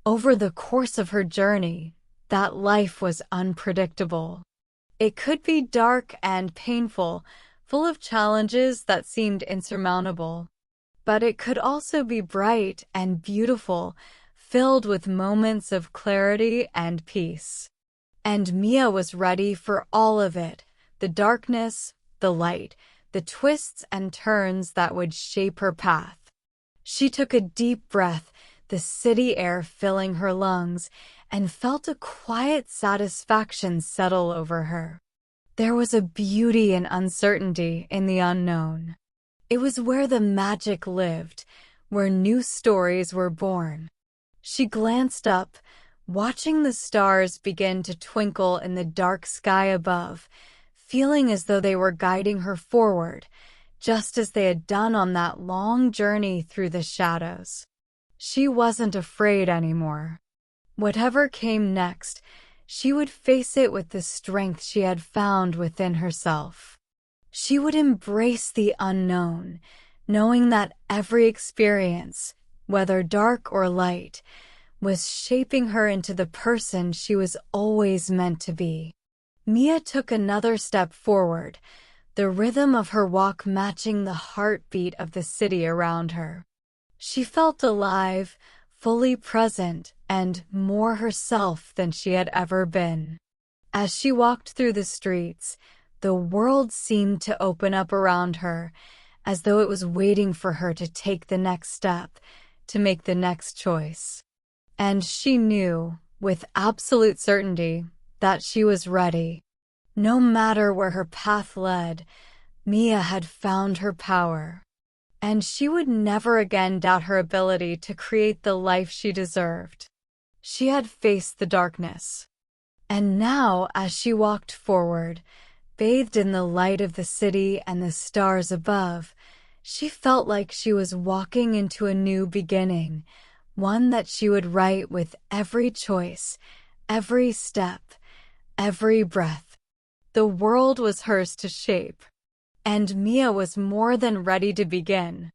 over the course of her journey, that life was unpredictable. It could be dark and painful, full of challenges that seemed insurmountable. But it could also be bright and beautiful, filled with moments of clarity and peace. And Mia was ready for all of it, the darkness, the light, the twists and turns that would shape her path. She took a deep breath, the city air filling her lungs, and felt a quiet satisfaction settle over her. There was a beauty and uncertainty in the unknown. It was where the magic lived, where new stories were born. She glanced up, watching the stars begin to twinkle in the dark sky above, feeling as though they were guiding her forward, just as they had done on that long journey through the shadows. She wasn't afraid anymore. Whatever came next, she would face it with the strength she had found within herself. She would embrace the unknown, knowing that every experience, whether dark or light, was shaping her into the person she was always meant to be. Mia took another step forward, the rhythm of her walk matching the heartbeat of the city around her. She felt alive, fully present, and more herself than she had ever been. As she walked through the streets, the world seemed to open up around her, as though it was waiting for her to take the next step, to make the next choice. And she knew, with absolute certainty, that she was ready. No matter where her path led, Mia had found her power. And she would never again doubt her ability to create the life she deserved. She had faced the darkness. And now, as she walked forward, bathed in the light of the city and the stars above, she felt like she was walking into a new beginning, one that she would write with every choice, every step, every breath. The world was hers to shape. And Mia was more than ready to begin.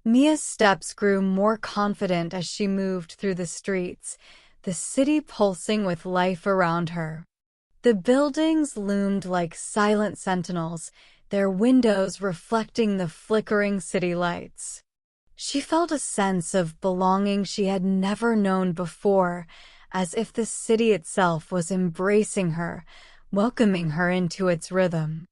Mia's steps grew more confident as she moved through the streets, the city pulsing with life around her. The buildings loomed like silent sentinels, their windows reflecting the flickering city lights. She felt a sense of belonging she had never known before, as if the city itself was embracing her, welcoming her into its rhythm.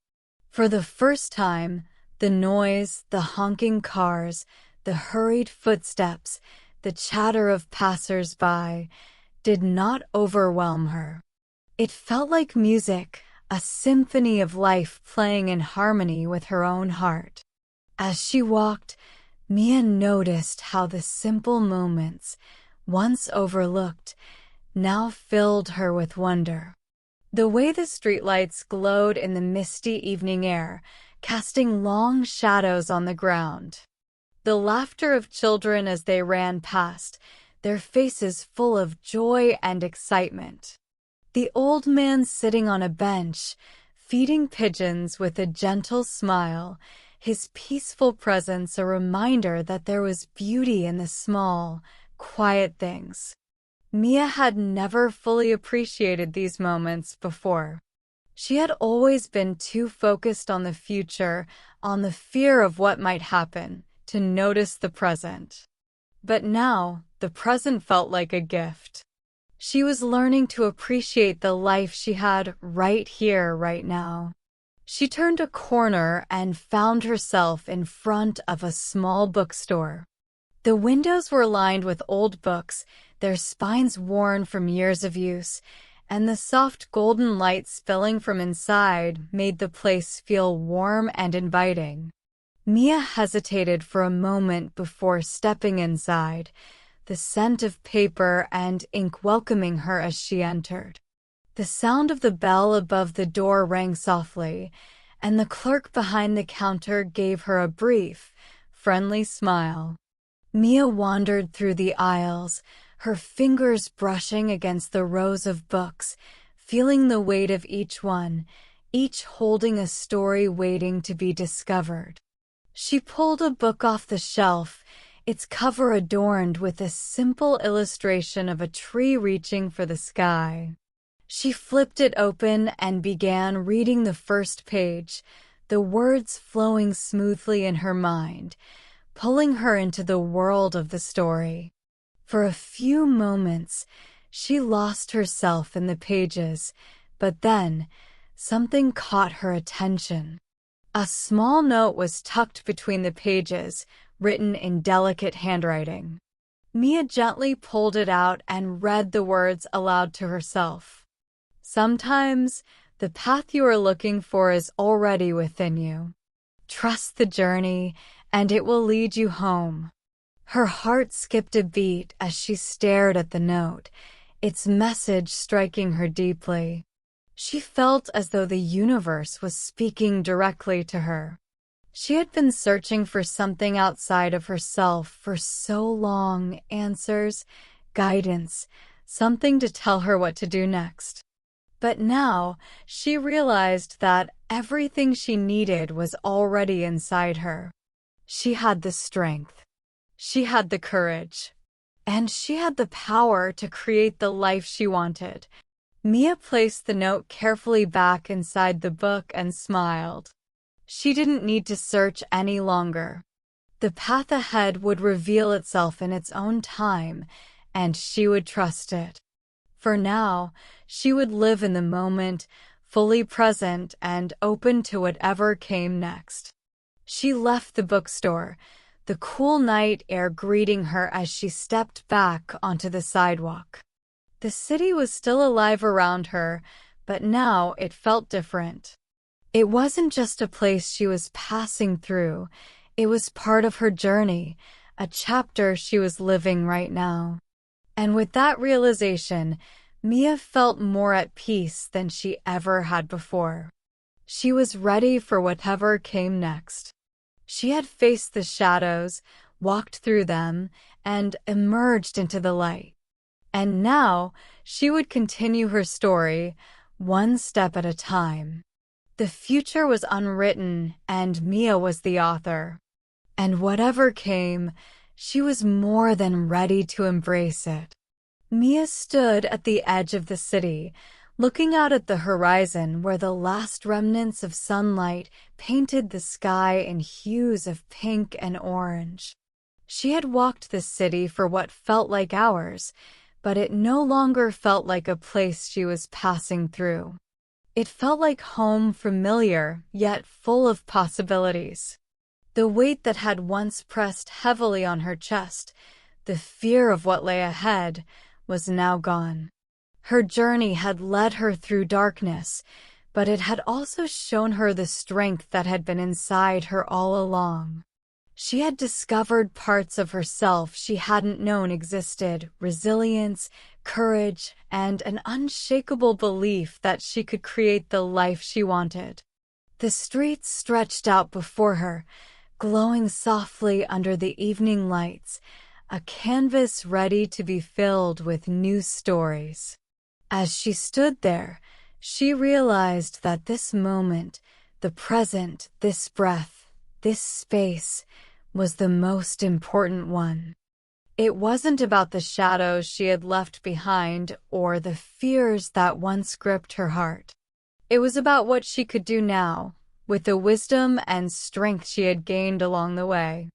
For the first time, the noise, the honking cars, the hurried footsteps, the chatter of passers-by did not overwhelm her. It felt like music, a symphony of life playing in harmony with her own heart. As she walked, Mia noticed how the simple moments, once overlooked, now filled her with wonder. The way the streetlights glowed in the misty evening air, casting long shadows on the ground. The laughter of children as they ran past, their faces full of joy and excitement. The old man sitting on a bench, feeding pigeons with a gentle smile, his peaceful presence a reminder that there was beauty in the small, quiet things. Mia had never fully appreciated these moments before. She had always been too focused on the future, on the fear of what might happen, to notice the present. But now, the present felt like a gift. She was learning to appreciate the life she had right here, right now. She turned a corner and found herself in front of a small bookstore. The windows were lined with old books, their spines worn from years of use, and the soft golden light spilling from inside made the place feel warm and inviting. Mia hesitated for a moment before stepping inside, the scent of paper and ink welcoming her as she entered. The sound of the bell above the door rang softly, and the clerk behind the counter gave her a brief, friendly smile. Mia wandered through the aisles, her fingers brushing against the rows of books, feeling the weight of each one, each holding a story waiting to be discovered. She pulled a book off the shelf, its cover adorned with a simple illustration of a tree reaching for the sky. She flipped it open and began reading the first page, the words flowing smoothly in her mind, pulling her into the world of the story. For a few moments, she lost herself in the pages, but then something caught her attention. A small note was tucked between the pages, written in delicate handwriting. Mia gently pulled it out and read the words aloud to herself. Sometimes, the path you are looking for is already within you. Trust the journey, and it will lead you home. Her heart skipped a beat as she stared at the note, its message striking her deeply. She felt as though the universe was speaking directly to her. She had been searching for something outside of herself for so long, answers, guidance, something to tell her what to do next. But now, she realized that everything she needed was already inside her. She had the strength. She had the courage. And she had the power to create the life she wanted. Mia placed the note carefully back inside the book and smiled. She didn't need to search any longer. The path ahead would reveal itself in its own time, and she would trust it. For now, she would live in the moment, fully present and open to whatever came next. She left the bookstore, the cool night air greeting her as she stepped back onto the sidewalk. The city was still alive around her, but now it felt different. It wasn't just a place she was passing through, it was part of her journey, a chapter she was living right now. And with that realization, Mia felt more at peace than she ever had before. She was ready for whatever came next. She had faced the shadows, walked through them, and emerged into the light. And now, she would continue her story, one step at a time. The future was unwritten, and Mia was the author. And whatever came, she was more than ready to embrace it. Mia stood at the edge of the city, looking out at the horizon where the last remnants of sunlight painted the sky in hues of pink and orange. She had walked the city for what felt like hours, but it no longer felt like a place she was passing through. It felt like home, familiar, yet full of possibilities. The weight that had once pressed heavily on her chest, the fear of what lay ahead, was now gone. Her journey had led her through darkness, but it had also shown her the strength that had been inside her all along. She had discovered parts of herself she hadn't known existed: resilience, courage, and an unshakable belief that she could create the life she wanted. The streets stretched out before her, glowing softly under the evening lights, a canvas ready to be filled with new stories. As she stood there, she realized that this moment, the present, this breath, this space, was the most important one. It wasn't about the shadows she had left behind or the fears that once gripped her heart. It was about what she could do now, with the wisdom and strength she had gained along the way.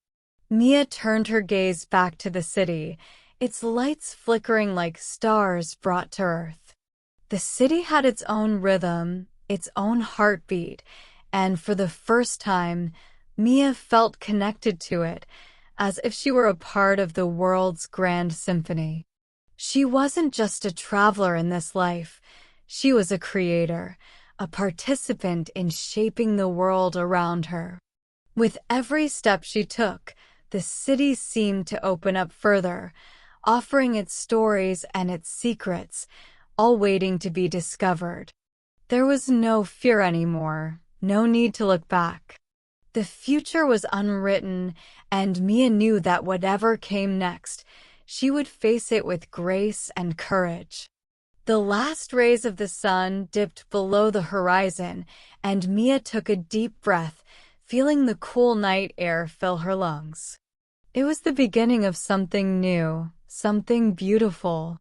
Mia turned her gaze back to the city, its lights flickering like stars brought to earth. The city had its own rhythm, its own heartbeat, and for the first time, Mia felt connected to it, as if she were a part of the world's grand symphony. She wasn't just a traveler in this life, she was a creator, a participant in shaping the world around her. With every step she took, the city seemed to open up further, offering its stories and its secrets, all waiting to be discovered. There was no fear anymore, no need to look back. The future was unwritten, and Mia knew that whatever came next, she would face it with grace and courage. The last rays of the sun dipped below the horizon, and Mia took a deep breath, feeling the cool night air fill her lungs. It was the beginning of something new, something beautiful,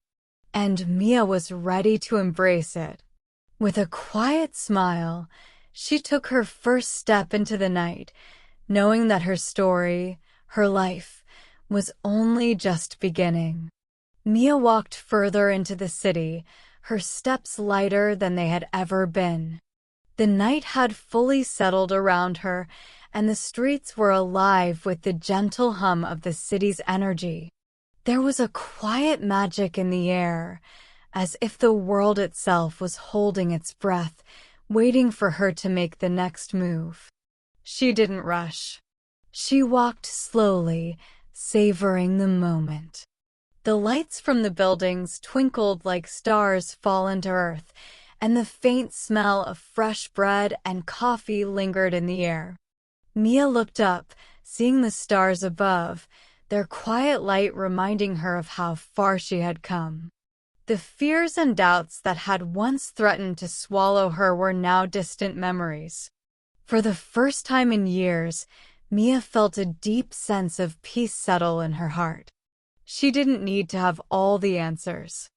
and Mia was ready to embrace it. With a quiet smile, she took her first step into the night, knowing that her story, her life, was only just beginning. Mia walked further into the city, her steps lighter than they had ever been. The night had fully settled around her, and the streets were alive with the gentle hum of the city's energy. There was a quiet magic in the air, as if the world itself was holding its breath, waiting for her to make the next move. She didn't rush. She walked slowly, savoring the moment. The lights from the buildings twinkled like stars fallen to earth, and the faint smell of fresh bread and coffee lingered in the air. Mia looked up, seeing the stars above, their quiet light reminding her of how far she had come. The fears and doubts that had once threatened to swallow her were now distant memories. For the first time in years, Mia felt a deep sense of peace settle in her heart. She didn't need to have all the answers.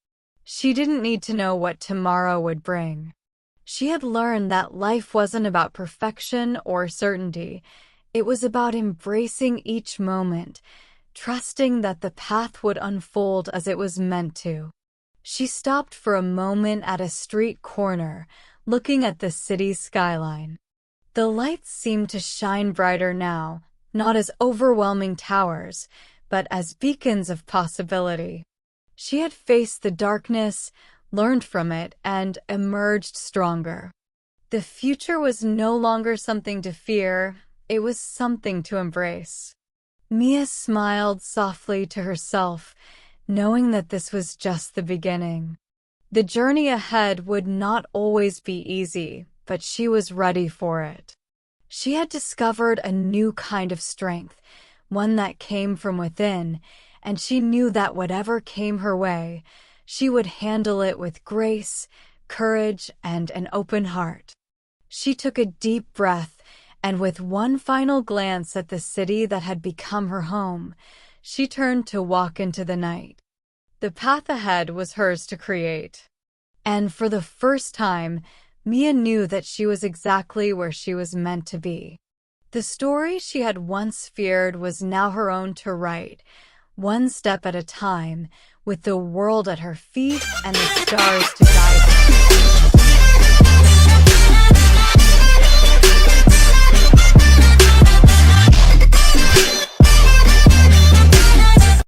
She didn't need to know what tomorrow would bring. She had learned that life wasn't about perfection or certainty. It was about embracing each moment, trusting that the path would unfold as it was meant to. She stopped for a moment at a street corner, looking at the city's skyline. The lights seemed to shine brighter now, not as overwhelming towers, but as beacons of possibility. She had faced the darkness, learned from it, and emerged stronger. The future was no longer something to fear, it was something to embrace. Mia smiled softly to herself, knowing that this was just the beginning. The journey ahead would not always be easy, but she was ready for it. She had discovered a new kind of strength, one that came from within, and she knew that whatever came her way, she would handle it with grace, courage, and an open heart. She took a deep breath, and with one final glance at the city that had become her home, she turned to walk into the night. The path ahead was hers to create. And for the first time, Mia knew that she was exactly where she was meant to be. The story she had once feared was now her own to write, one step at a time, with the world at her feet and the stars to guide her.